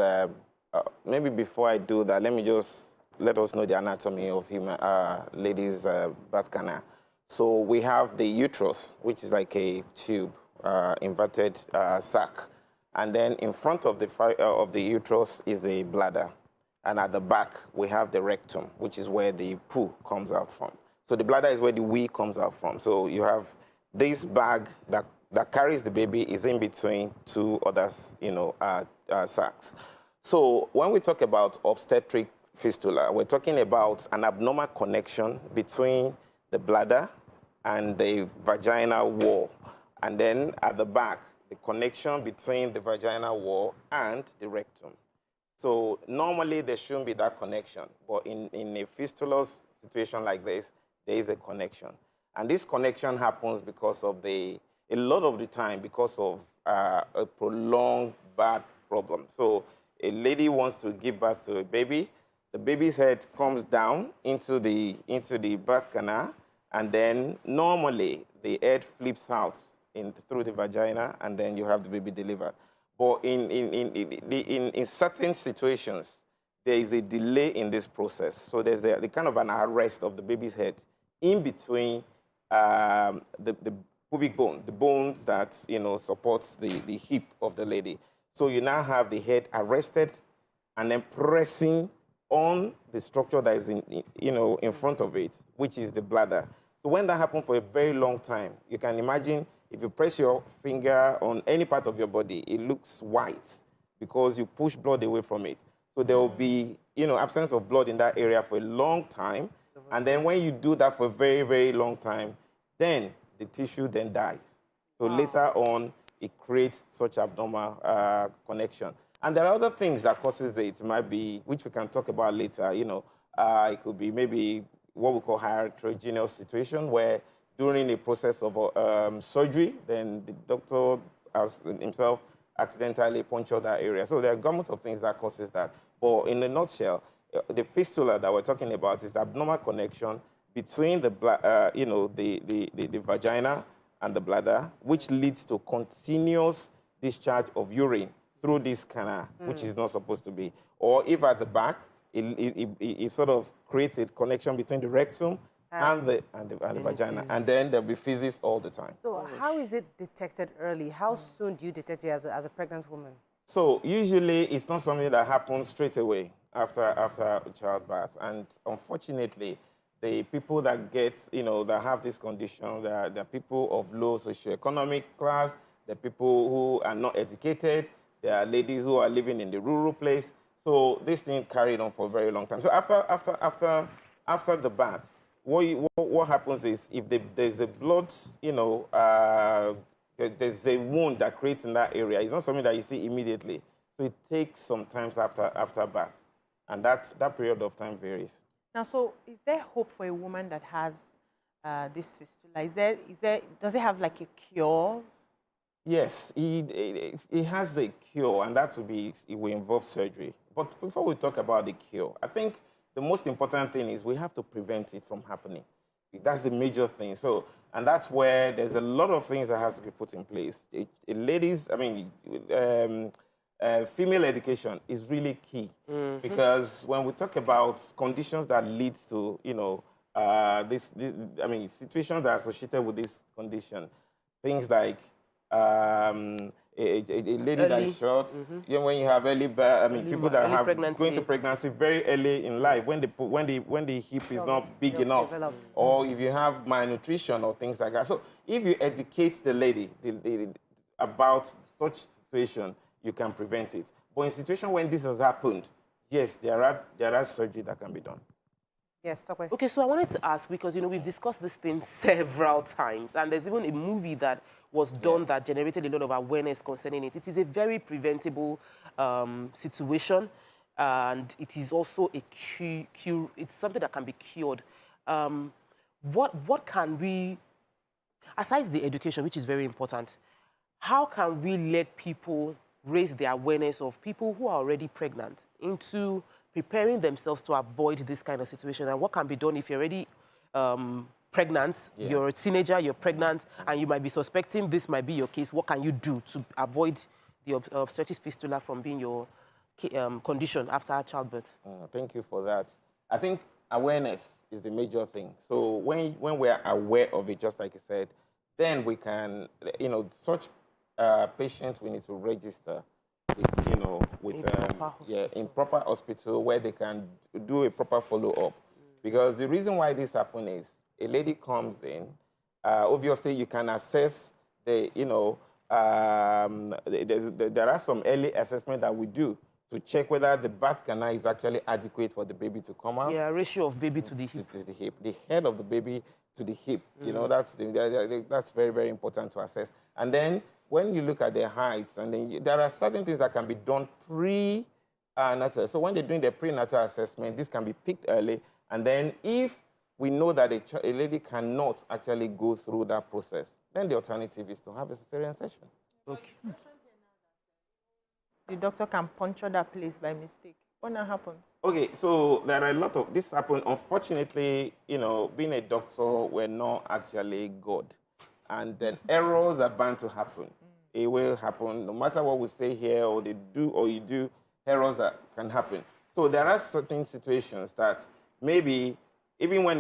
maybe before I do that, let us know the anatomy of human ladies' birth canal. So we have the uterus, which is like a tube, inverted sac, And then in front of the uterus is the bladder. And at the back, we have the rectum, which is where the poo comes out from. So the bladder is where the wee comes out from. So you have this bag that carries the baby is in between two other, sacs. So when we talk about obstetric fistula, we're talking about an abnormal connection between the bladder and the vaginal wall. And then at the back, the connection between the vaginal wall and the rectum. So normally there shouldn't be that connection, but in a fistulous situation like this, there is a connection. And this connection happens because of a lot of the time, because of a prolonged bad problem. So a lady wants to give birth to a baby, the baby's head comes down into the birth canal, and then normally the head flips out through the vagina, and then you have the baby delivered. But in certain situations, there is a delay in this process. So there's the kind of an arrest of the baby's head in between the pubic bone, the bones that supports the hip of the lady. So you now have the head arrested and then pressing on the structure that is in front of it, which is the bladder. So when that happens for a very long time, you can imagine if you press your finger on any part of your body, it looks white because you push blood away from it. So there will be, absence of blood in that area for a long time. And then when you do that for a very, very long time, then the tissue then dies. So later on, it creates such abnormal connection. And there are other things that causes it. It might be, which we can talk about later, it could be maybe what we call heterogeneous situation, where during the process of surgery, then the doctor himself accidentally punctured that area. So there are gamut of things that causes that. But in a nutshell, the fistula that we're talking about is the abnormal connection between the vagina and the bladder, which leads to continuous discharge of urine through this canal, which is not supposed to be. Or if at the back, it sort of creates a connection between the rectum and the vagina, and then there'll be physics all the time. So how is it detected early? How soon do you detect it as a pregnant woman? So usually it's not something that happens straight away after childbirth, and unfortunately, the people that get, that have this condition, they're people of low socioeconomic class, they're people who are not educated, there are ladies who are living in the rural place. So this thing carried on for a very long time. So after the birth, what happens is if there's a blood, there's a wound that creates in that area. It's not something that you see immediately. So it takes some time after birth. And that period of time varies. Now, so is there hope for a woman that has this fistula? Does it have like a cure? Yes, it has a cure, and it will involve surgery. But before we talk about the cure, I think the most important thing is we have to prevent it from happening. That's the major thing. So, and that's where there's a lot of things that has to be put in place. Female education is really key, because when we talk about conditions that lead to, situations that are associated with this condition, things like a lady that is short, when you have early birth, people that have going to pregnancy very early in life, when the hip is not big enough, or if you have malnutrition or things like that. So if you educate the lady about such situation, you can prevent it. But in situation when this has happened, yes, there are surgery that can be done. Yes, talk about. Okay, so I wanted to ask, because, we've discussed this thing several times, and there's even a movie that was done that generated a lot of awareness concerning it. It is a very preventable situation, and it is also a cure. It's something that can be cured. What can we, aside the education, which is very important, how can we let people raise the awareness of people who are already pregnant into preparing themselves to avoid this kind of situation? And what can be done if you're already pregnant, you're a teenager, you're pregnant, and you might be suspecting this might be your case? What can you do to avoid the obstetric fistula from being your condition after childbirth? Thank you for that. I think awareness is the major thing. So when we're aware of it, just like you said, then we can, such patients we need to register with, you know, with in proper hospital where they can do a proper follow-up. Because the reason why this happens is a lady comes in, obviously you can assess the, you know, there are some early assessment that we do to check whether the birth canal is actually adequate for the baby to come out. Yeah, ratio of baby to the hip. To the hip, the head of the baby to the hip. You know, that's very, very important to assess. And then when you look at their heights, and then there are certain things that can be done pre-natal. So when they're doing the prenatal assessment, this can be picked early. And then if we know that a lady cannot actually go through that process, then the alternative is to have a cesarean section. Okay. The doctor can puncture that place by mistake. What now happens? Okay, so there are a lot of this happen. Unfortunately, you know, being a doctor, we're not actually good, and then errors are bound to happen. It will happen no matter what we say here, or they do, or you do. Errors that can happen. So there are certain situations that maybe even when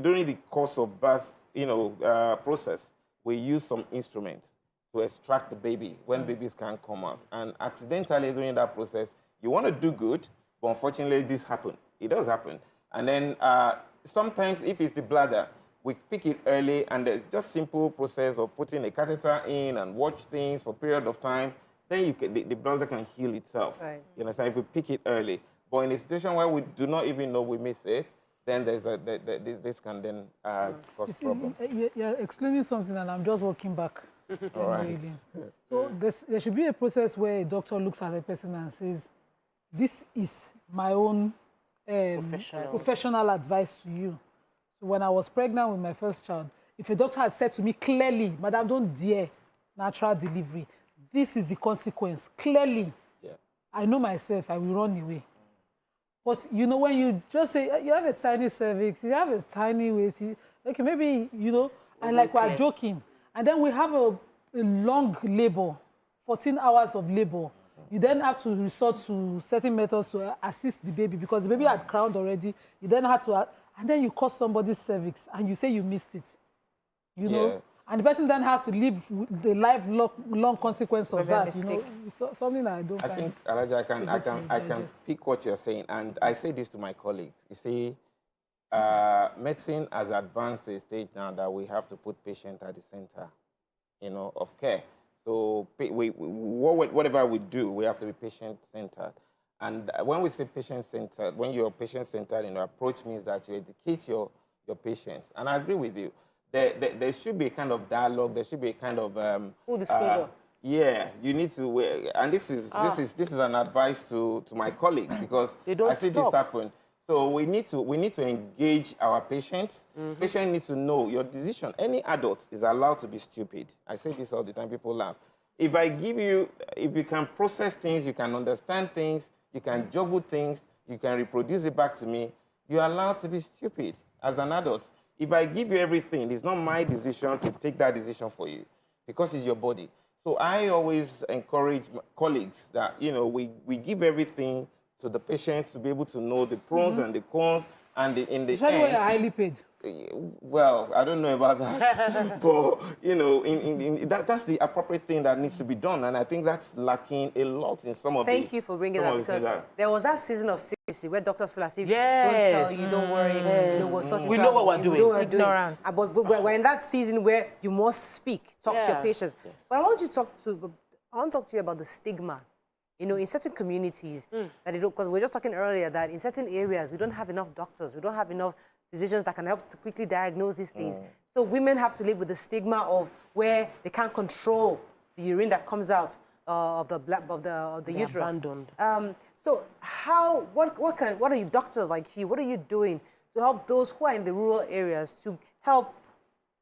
during the course of birth, you know, process, we use some instruments to extract the baby when babies can't come out. And accidentally during that process, you want to do good, but unfortunately this happens. It does happen. And then sometimes if it's the bladder, we pick it early and there's just simple process of putting a catheter in and watch things for a period of time, then you can, the bladder can heal itself. Right. You understand? If we pick it early. But in a situation where we do not even know we miss it, then there's this can then cause problem. You're explaining something and I'm just walking back. All right. So there should be a process where a doctor looks at a person and says, this is my own professional advice to you. So when I was pregnant with my first child, if a doctor had said to me clearly, Madam, don't dare natural delivery, this is the consequence, clearly, I know myself, I will run away. But you know, when you just say, you have a tiny cervix, you have a tiny waist, okay, maybe, you know, and like we're joking, and then we have a long labor, 14 hours of labor. You then have to resort to certain methods to assist the baby because the baby had crowned already. You then had to, and then you cause somebody's cervix and you say you missed it, you know? And the person then has to live with the lifelong consequence of that, you know? It's something that I don't find. I think, Alaja, I can pick what you're saying, and I say this to my colleagues. You see, medicine has advanced to a stage now that we have to put patient at the center, you know, of care. So whatever we do, we have to be patient-centered. And when we say patient-centered, when you're patient-centered, you know, approach means that you educate your patients. And I agree with you. There should be a kind of dialogue. There should be a kind of full disclosure. Yeah, you need to. And this is an advice to my colleagues because I see this happen. So we need to engage our patients. Patients need to know your decision. Any adult is allowed to be stupid. I say this all the time. People laugh. If you can process things, you can understand things, you can juggle things, you can reproduce it back to me, you're allowed to be stupid as an adult. If I give you everything, it's not my decision to take that decision for you because it's your body. So I always encourage my colleagues that, you know, we give everything to the patient to be able to know the pros and the cons, and in the Especially end... when you're highly paid. Well, I don't know about that, but, you know, that's the appropriate thing that needs to be done, and I think that's lacking a lot in some of Thank you for bringing that, because there was that season of secrecy where doctors feel as if, don't tell you, don't worry, you know, we'll sort it out. We know what we're doing. Ignorance. But we're in that season where you must speak, talk to your patients. But I want to talk to you about the stigma. You know, in certain communities, that they don't, because we were just talking earlier that in certain areas, we don't have enough doctors, we don't have enough physicians that can help to quickly diagnose these things. So women have to live with the stigma of where they can't control the urine that comes out of the uterus. Abandoned. So what are you, doctors like you, what are you doing to help those who are in the rural areas to help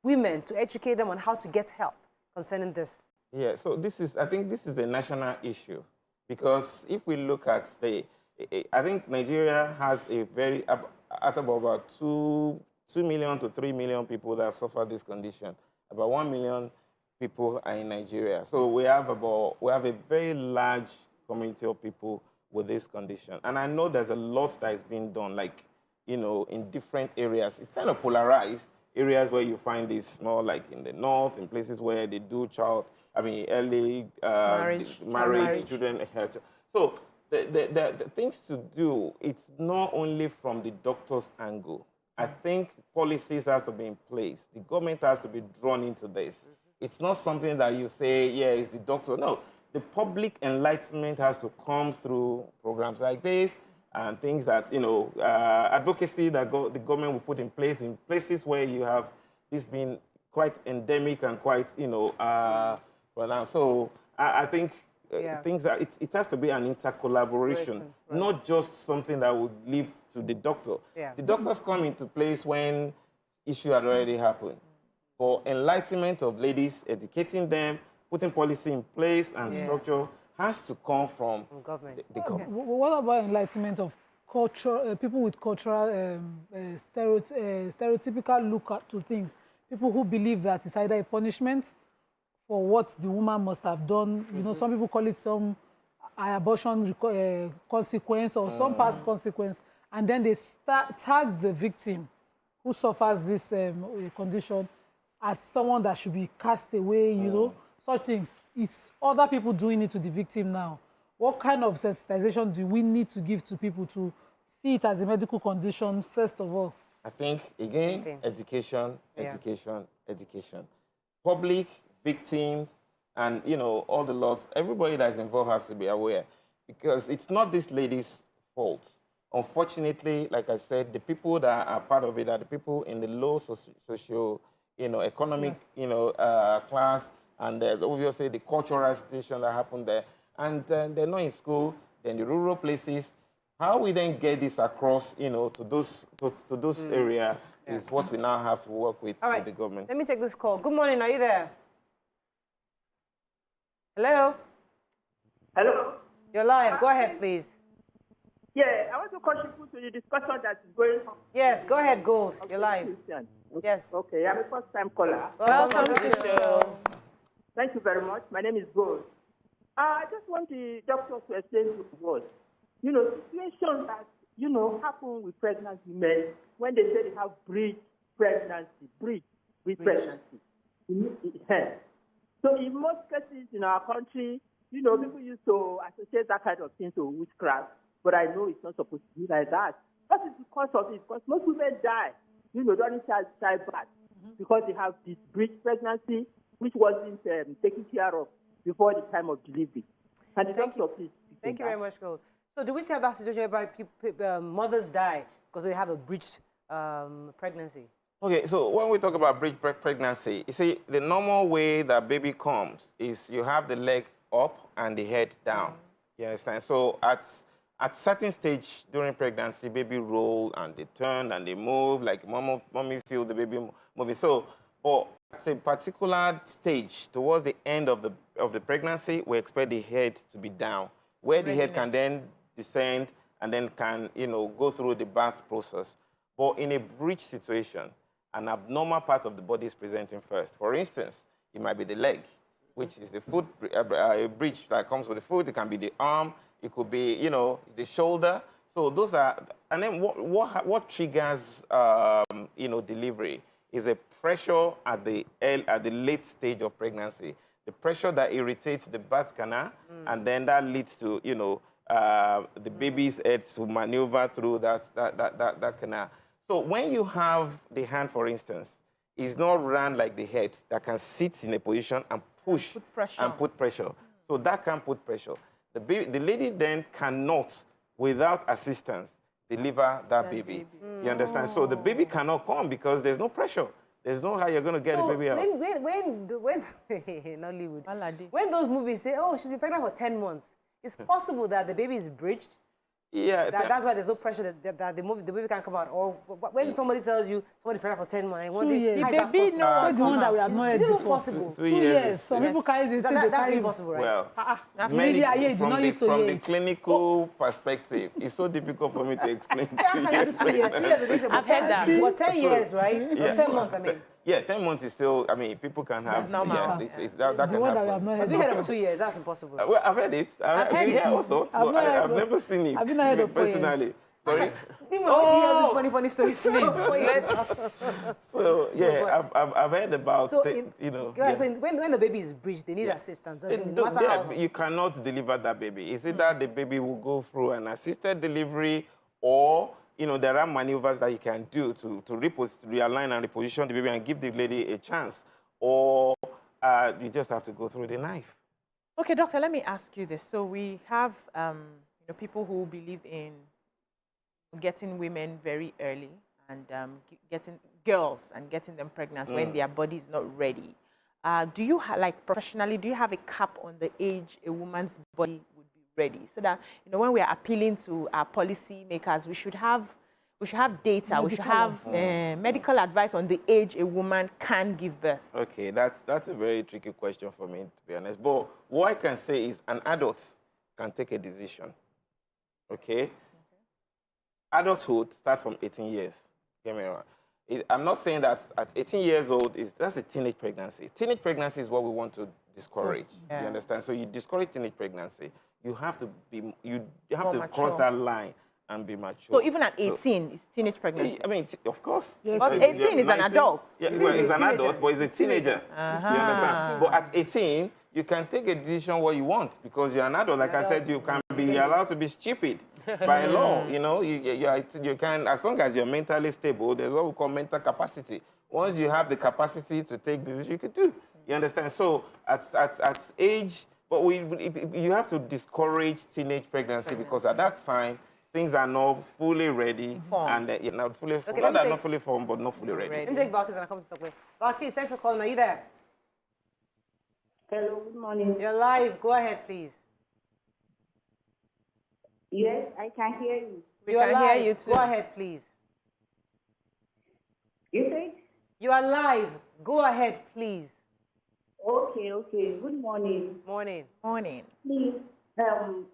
women, to educate them on how to get help concerning this? Yeah, so I think this is a national issue. Because if we look at I think Nigeria has a very, at about 2 million to 3 million people that suffer this condition. About 1 million people are in Nigeria. So we have a very large community of people with this condition. And I know there's a lot that is being done, like, you know, in different areas. It's kind of polarized. Areas where you find this more like in the north, in places where they do I mean, early Marriage. children. So the things to do, it's not only from the doctor's angle. I think policies have to be in place. The government has to be drawn into this. It's not something that you say, yeah, it's the doctor. No, the public enlightenment has to come through programs like this and things that, advocacy that the government will put in place in places where you have this being quite endemic and quite, pronounced. So I think things that it has to be an intercollaboration, not just something that would leave to the doctor. Yeah. The doctors come into place when issue had already happened. For enlightenment of ladies, educating them, putting policy in place and structure has to come from government. The government. What about enlightenment of culture, people with cultural stereotypical look to things? People who believe that it's either a punishment for what the woman must have done. You know, some people call it some abortion consequence or some past consequence. And then they tag the victim who suffers this condition as someone that should be cast away, you know, such things. It's other people doing it to the victim now. What kind of sensitization do we need to give to people to see it as a medical condition, first of all? I think, again, education. Public, victims, and, all the laws, everybody that's involved has to be aware. Because it's not this lady's fault. Unfortunately, like I said, the people that are part of it are the people in the low socio, economic, class, and obviously the cultural situation that happened there. And they're not in school, they're in the rural places. How we then get this across, to those areas is what we now have to work with, All right. with the government. Let me take this call. Good morning. Are you there? Hello? Hello? You're live. Go ahead, please. Yeah, I want to contribute to the discussion that is going on. Yes, go ahead, Gold. You're live. Yes. Okay, I'm a first-time caller. Welcome to the show. Thank you very much. My name is Gold. I just want the doctor to explain to us, situations that, happen with pregnant women when they say they have breech pregnancy. So in most cases in our country, people used to associate that kind of thing to witchcraft, but I know it's not supposed to be like that. What is the cause of it? Because most women die, during childbirth, because they have this breech pregnancy, which wasn't taken care of before the time of delivery. And the doctor, please. Thank you very much, Gold. So do we see that situation whereby mothers die because they have a breached pregnancy? Okay, so when we talk about breech pregnancy, you see, the normal way that baby comes is you have the leg up and the head down. You understand? So at certain stage during pregnancy, baby roll and they turn and they move, like mommy feel the baby moving. So, or at a particular stage, towards the end of the pregnancy, we expect the head to be down, where the head can then descend and then can, go through the birth process. But in a breech situation, an abnormal part of the body is presenting first. For instance, it might be the leg, which is the foot, a breech that comes with the foot. It can be the arm. It could be, the shoulder. So those are, and then what triggers, delivery is a pressure at the late stage of pregnancy. The pressure that irritates the birth canal, and then that leads to, the baby's head to maneuver through that canal. So when you have the hand, for instance, it's not run like the head that can sit in a position and push and put pressure. So that can put pressure. The lady then cannot, without assistance, deliver that baby. You understand? So the baby cannot come because there's no pressure. There's no how you're going to get the baby out. When Nollywood, when those movies say, oh, she's been pregnant for 10 months, it's possible that the baby is breached. Yeah, that's why there's no pressure that the baby can't come out. Or when somebody tells you somebody's pregnant for 10 months, and 2 years. the baby no, the one that we have not heard before. Possible? 2 years. Some people carry this. That's impossible, right? Well, from the clinical perspective, it's so difficult for me to explain to you. 2 years. 2 years. I've heard that. For 10 years, right? Yeah. 10 months, I mean. Yeah, 10 months is still, people can have. That's normal. That can happen. Have you heard of 2 years? That's impossible. Well, I've heard it. I've heard it. Also, but I've never seen it I've been heard of personally. Sorry? Oh, this funny stories. Please, So yeah, I've heard about So, yeah. when the baby is breached, they need assistance. Doesn't it? No Don't- matter yeah, how- you cannot deliver that baby. Is it that the baby will go through an assisted delivery, or there are maneuvers that you can do to realign and reposition the baby and give the lady a chance, or you just have to go through the knife. Okay, doctor, let me ask you this. So we have people who believe in getting women very early and getting girls and getting them pregnant when their body is not ready. Do you professionally, do you have a cap on the age a woman's body would be ready, so that when we are appealing to our policy makers, we should have data, we should have medical advice on the age a woman can give birth? Okay, that's a very tricky question for me, to be honest. But what I can say is an adult can take a decision. Okay? Adulthood starts from 18 years. Get me wrong. I'm not saying that at 18 years old, that's a teenage pregnancy. Teenage pregnancy is what we want to discourage. Yeah. You understand? So you discourage teenage pregnancy. You have to be, you have More to mature. cross that line and be mature. So even at 18, it's teenage pregnancy? I mean, of course. Yes. But 18 is an adult. Yeah, well, he's an adult, but he's a teenager. You understand? But at 18, you can take a decision what you want because you're an adult. Like I said, you can be allowed to be stupid by law. You can, as long as you're mentally stable, there's what we call mental capacity. Once you have the capacity to take decisions, you can do. You understand? So at age, but you have to discourage teenage pregnancy because at that time, things are not fully ready and not fully formed. Not fully formed, but not fully ready. Let me take Balkis and I come to talk with. Balkis, thanks for calling. Are you there? Hello, good morning. You're live. Go ahead, please. Yes, I can hear you. We can hear you too. Go ahead, please. You say? You are live. Go ahead, please. Okay. Good morning. Morning. Please,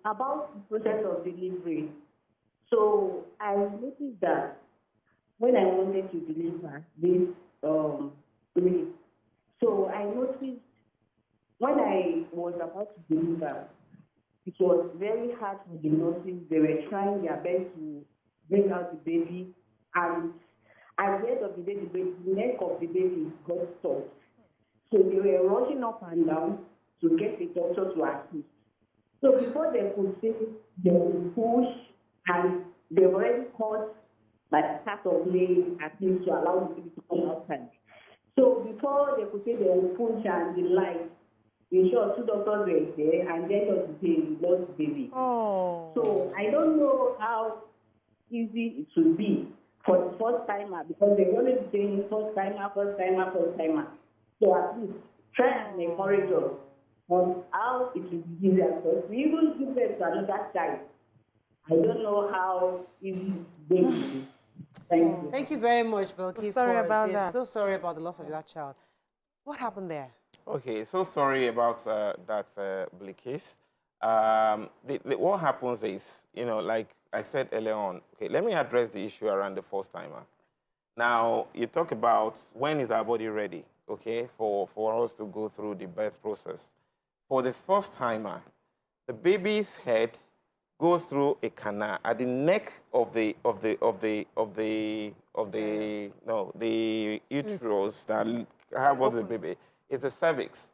about the process of delivery. So I noticed that when I wanted to deliver this baby, so I noticed when I was about to deliver, it was very hard for the nurses. They were trying their best to bring out the baby, and at the end of the day, the neck of the baby got stopped. So they were rushing up and down to get the doctor to assist. So before they could say, they would push, and they already caught like start of May at least to allow the baby to come outside. So before they could say they would push and the light, in short, 2 doctors were there, and then of the day, we lost the baby. Oh. So I don't know how easy it should be for the first timer, because they're going to be saying first timer. So at least try and encourage us on how it will be easier. Because we even give them to another child. I don't know how easy it will be. Thank you. Thank you very much, Balkis. Sorry about that. So sorry about the loss of that child. What happened there? Okay, so sorry about that, Balkis. What happens is, like I said earlier on, okay, let me address the issue around the first timer. Now, you talk about when is our body ready, okay, for us to go through the birth process. For the first timer, the baby's head goes through a canal at the neck of the uterus that have what the baby. It's the cervix.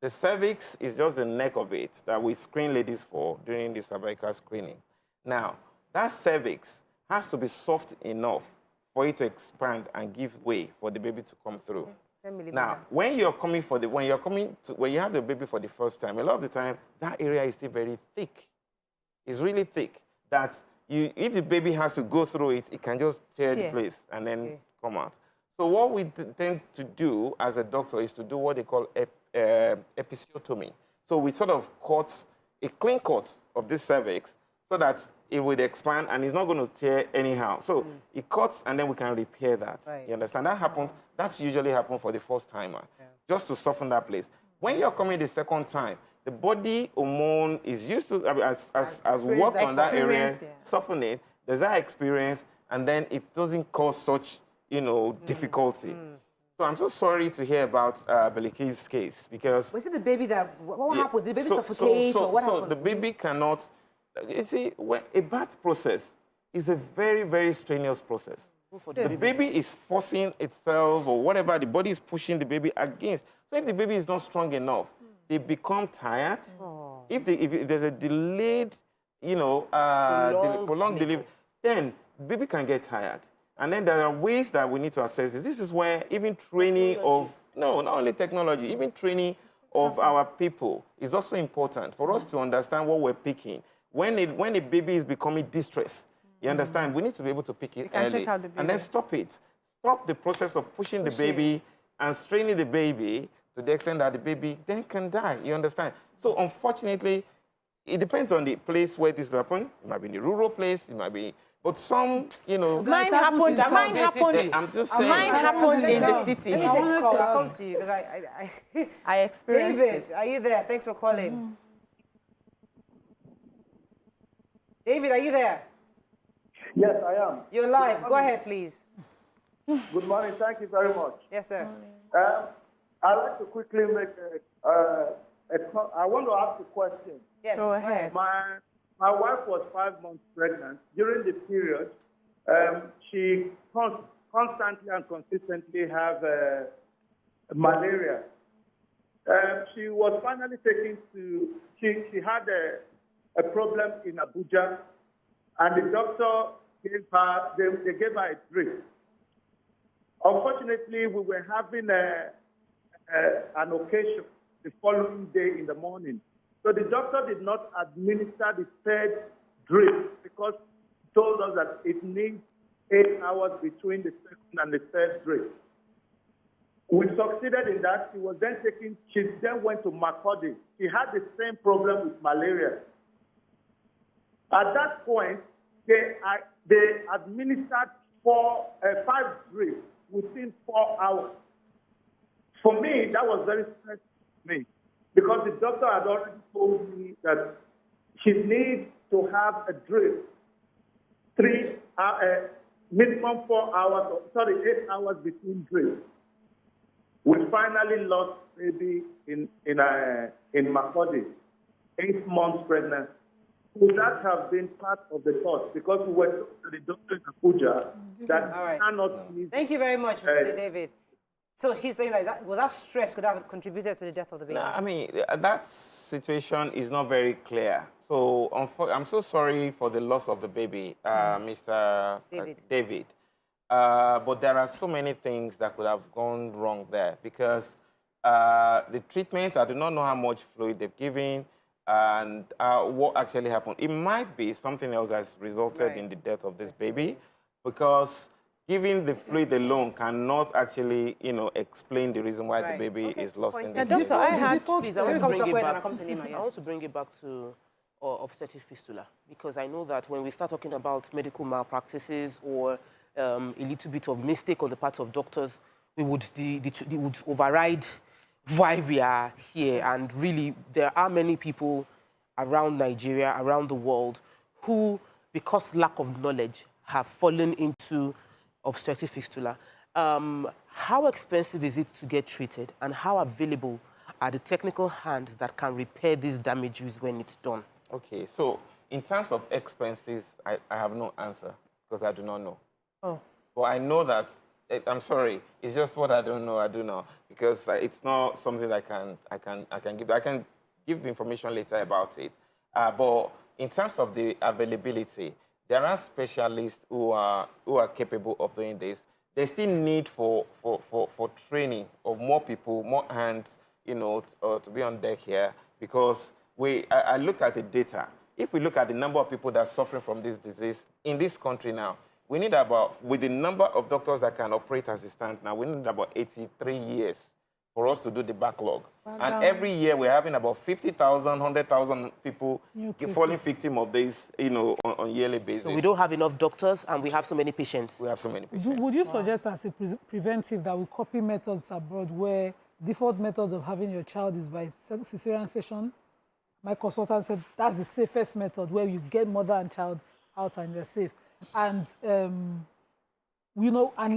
The cervix is just the neck of it that we screen ladies for during the cervical screening. Now, that cervix has to be soft enough for it to expand and give way for the baby to come through. Now, when you have the baby for the first time, a lot of the time, that area is still very thick. It's really thick that if the baby has to go through it, it can just tear the place and then come out. So what we tend to do as a doctor is to do what they call episiotomy. So we sort of cut a clean cut of this cervix so that it would expand and it's not going to tear anyhow. So it cuts and then we can repair that. Right. You understand? That happens. That's usually happens for the first timer, just to soften that place. When you're coming the second time, the body hormone is used to, as work on that area, soften it. There's that experience, and then it doesn't cause such, difficulty. So I'm so sorry to hear about Beliki's case because... Was it the baby that... What happened? Did the baby suffocate or what happened? So the baby cannot... You see, when a birth process is a very, very strenuous process. The baby is forcing itself or whatever, the body is pushing the baby against. So if the baby is not strong enough, they become tired. If there's a delayed, prolonged delivery, then the baby can get tired. And then there are ways that we need to assess this. This is where even training not only technology, even training of our people is also important for us to understand what we're picking. When a baby is becoming distressed, you understand, we need to be able to pick it early and then stop it. Stop the process of pushing the baby and straining the baby to the extent that the baby then can die, you understand? So unfortunately, it depends on the place where this happens. It might be in a rural place, it might be, but some, Mine happened. I'm just saying. Mine happened in the city. I'll come to you because I experienced David, it. are you there? Thanks for calling. David, are you there? Yes, I am. You're live. Go ahead, please. Good morning. Thank you very much. Yes, sir. I'd like to quickly make I want to ask a question. Yes, go ahead. My wife was 5 months pregnant. During the period, she constantly and consistently have malaria. She was finally taken to, she had a problem in Abuja, and the doctor gave her, they gave her a drip. Unfortunately, we were having an occasion the following day in the morning. So the doctor did not administer the third drip because he told us that it needs 8 hours between the second and the third drip. We succeeded in that. She then went to Makurdi. She had the same problem with malaria. At that point, they administered 5 drips within 4 hours. For me, that was very stressful to me because the doctor had already told me that she needs to have a drip minimum 4 hours, 8 hours between drips. We finally lost baby in Makurdi, 8 months pregnant. Would that have been part of the thought? Because we were told to the doctor in Abuja that cannot. Thank you very much, Mr. David. So he's saying that was that stress could have contributed to the death of the baby? No, I mean, that situation is not very clear. So I'm so sorry for the loss of the baby, Mr. David. But there are so many things that could have gone wrong there because the treatment, I do not know how much fluid they've given and what actually happened. It might be something else that's resulted in the death of this baby because giving the fluid alone cannot actually, explain the reason why the baby is lost in this. Doctor, I want to bring it back to obstetric fistula because I know that when we start talking about medical malpractices or a little bit of mistake on the part of doctors, we would override why we are here. And really, there are many people around Nigeria, around the world, who, because lack of knowledge, have fallen into obstetric fistula. How expensive is it to get treated, and how available are the technical hands that can repair these damages when it's done? Okay, so in terms of expenses, I have no answer because I do not know. Oh. But I know that, I'm sorry, it's just what I don't know, I do know, because it's not something I can give. I can give the information later about it. But in terms of the availability, there are specialists who are capable of doing this. There's still need for training of more people, more hands, to be on deck here, because I look at the data. If we look at the number of people that are suffering from this disease in this country now, we need with the number of doctors that can operate as it stands now, we need about 83 years for us to do the backlog. Wow. And every year we're having about 50,000, 100,000 people falling victim of this, on yearly basis. So we don't have enough doctors and we have so many patients. We have so many patients. Would you suggest as a preventive that we copy methods abroad where default methods of having your child is by cesarean section? My consultant said that's the safest method where you get mother and child out and they're safe. And, and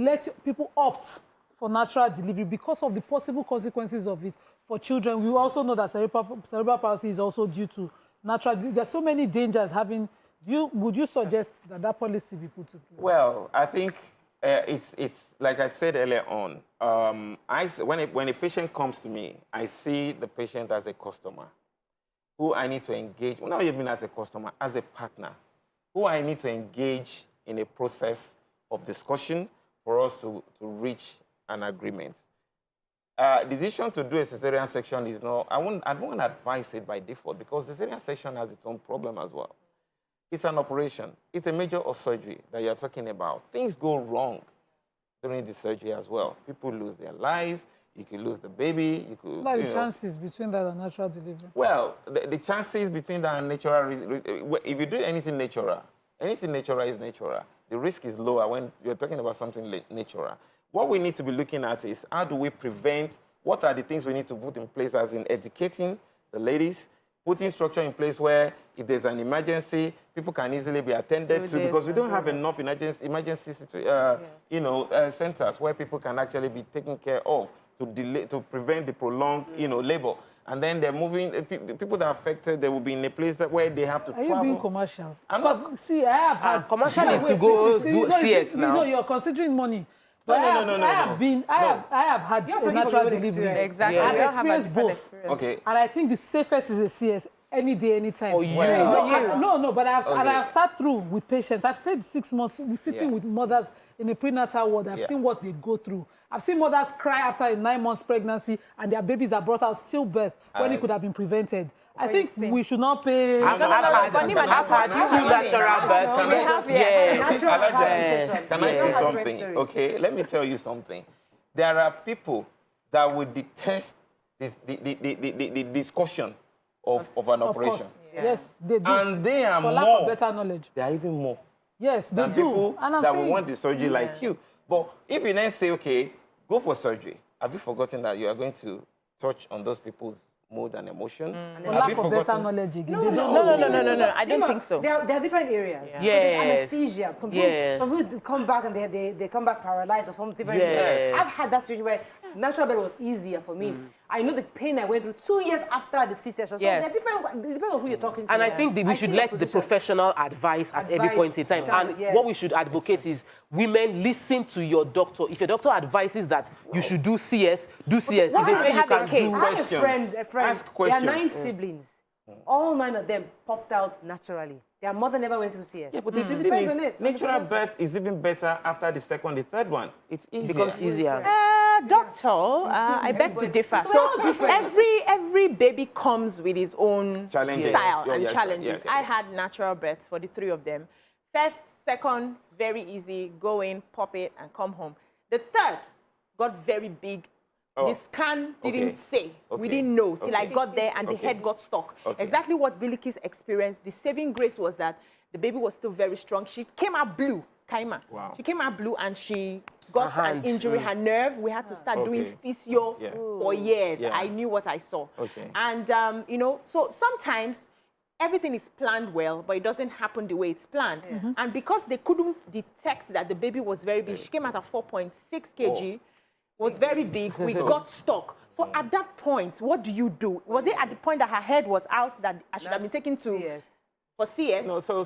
let people opt for natural delivery because of the possible consequences of it for children. We also know that cerebral palsy is also due to natural delivery. There's so many dangers having would you suggest that policy be put to place? Well, I think it's like I said earlier on. When a patient comes to me, I see the patient as a customer who I need to engage, not even as a customer, as a partner, who I need to engage in a process of discussion for us to reach an agreement. Decision to do a cesarean section is not, I won't advise it by default because cesarean section has its own problem as well. It's an operation. It's a major surgery that you're talking about. Things go wrong during the surgery as well. People lose their life. You could lose the baby. You could. What are the chances between that and natural delivery? Well, the chances between that and natural, if you do anything natural is natural. The risk is lower when you're talking about something natural. What we need to be looking at is how do we prevent, what are the things we need to put in place as in educating the ladies, putting structure in place where if there's an emergency, people can easily be attended to because we don't have enough emergency centers where people can actually be taken care of to prevent the prolonged, labor. And then they're moving, the people that are affected, they will be in a place where they have to travel. Are you being commercial? Because, see, I have had... commercial is to go do CS now. No, you're considering money. No. I have had a natural delivery. Exactly. I've experienced both. Okay. And I think the safest is a CS any day, anytime. Oh, you? But I've sat through with patients. I've stayed 6 months sitting with mothers in a prenatal ward. I've seen what they go through. I've seen mothers cry after a 9 months pregnancy and their babies are brought out stillbirth when it could have been prevented. I think we should not pay... I've had two natural births. Can I say something? Okay, let me tell you something. There are people that would detest the discussion of an operation. Yes, they do. And they are for more... lack of better knowledge. They are even more. Yes, they than do. people that will want the surgery like you. But if you then say, okay, go for surgery, have you forgotten that you are going to touch on those people's mood and emotion? For lack of better knowledge again. No. I don't think so. There are different areas. Yes. There's anesthesia. Some people come back and they come back paralyzed or something different. Yes. I've had that situation where natural birth was easier for me. I know the pain I went through 2 years after the C-section. So they're different, depending on who you're talking to. And I think we should let the professional advise at every point in time. And what we should advocate is women, listen to your doctor. If your doctor advises that you should do CS, do CS. If they say you can do questions. A friend. Ask questions. There are 9 siblings. All 9 of them popped out naturally. Their mother never went through CS. Yeah, but the thing is, natural birth is even better after the second, the third one. It's easier. It becomes easier. Doctor, I beg to differ. So every baby comes with his own style and challenges. Yes. I had natural births for the 3 of them. First, second, very easy. Go in, pop it, and come home. The third got very big. The scan didn't say. We didn't know till I got there and the head got stuck. Exactly what Bilikis experienced. The saving grace was that the baby was still very strong. She came out blue, Kaima. Wow. She came out blue and she got an injury, her nerve. We had to start doing physio for years. I knew what I saw. And, so sometimes everything is planned well, but it doesn't happen the way it's planned. And because they couldn't detect that the baby was very big, she came out at 4.6 kg. Was very big. We got stuck. So at that point, what do you do? Was it at the point that her head was out that I should have been taken to for CS? No, so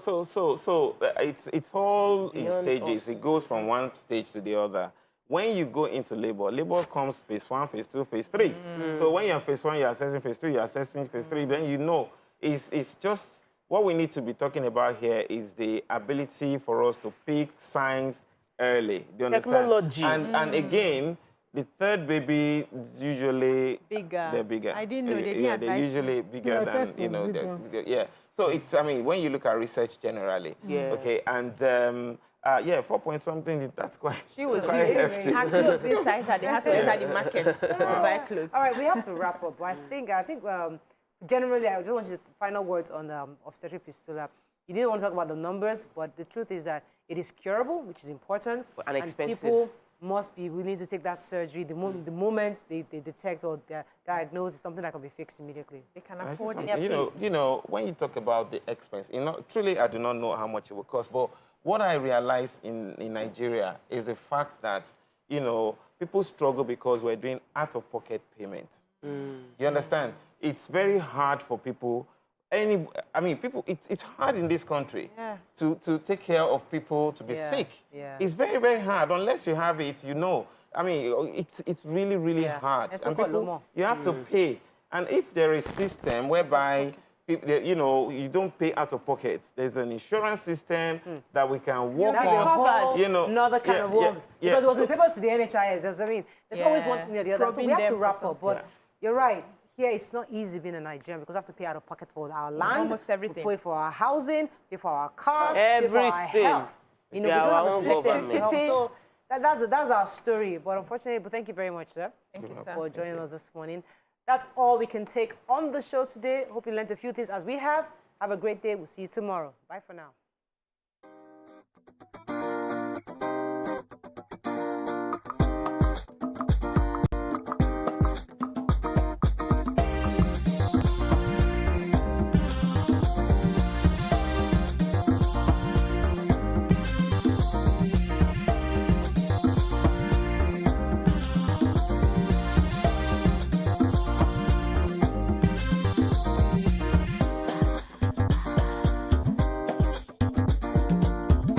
it's all in stages. It goes from one stage to the other. When you go into labor comes phase 1, phase 2, phase 3. So when you're phase 1, you're assessing phase 2, you're assessing phase 3. Then you know it's just what we need to be talking about here is the ability for us to pick signs early. Do you understand? Technology. And again. The third baby is usually bigger. They're bigger. I didn't know they didn't they're usually bigger than So it's when you look at research generally, okay, and 4 point something. That's quite. She was quite hefty. Her clothes inside her. They had to enter the market to buy clothes. All right, we have to wrap up. I think generally, I just want you to final words on obstetric fistula. You didn't want to talk about the numbers, but the truth is that it is curable, which is important, and expensive. People must be willing to take that surgery the moment they detect or diagnose something that can be fixed immediately. They can afford it. You know, when you talk about the expense, truly I do not know how much it will cost, but what I realized in Nigeria is the fact that, people struggle because we're doing out-of-pocket payments. You understand? It's very hard for people people, it's hard in this country Yeah. to take care of people to be sick. Yeah. It's very, very hard. Unless you have it, you know. I mean, it's really, really hard. And people, you have to pay. And if there is a system whereby you don't pay out of pocket, there's an insurance system that we can work on. Another kind of worms. Because it was in the papers to the NHIS. There's always one thing or the other. So we have to wrap up. But you're right. Here, it's not easy being a Nigerian because we have to pay out of pocket for our land, almost everything. pay for our housing, pay for our cars, pay for our health. We don't have a system to help. So that's our story. But unfortunately, thank you very much, sir. Thank you, sir. For joining us this morning. That's all we can take on the show today. Hope you learned a few things as we have. Have a great day. We'll see you tomorrow. Bye for now.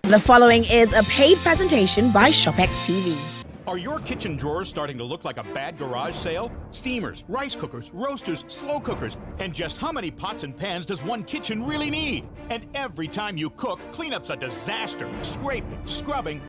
The following is a paid presentation by ShopX TV. Are your kitchen drawers starting to look like a bad garage sale? Steamers, rice cookers, roasters, slow cookers, and just how many pots and pans does one kitchen really need? And every time you cook, cleanup's a disaster. Scraping, scrubbing,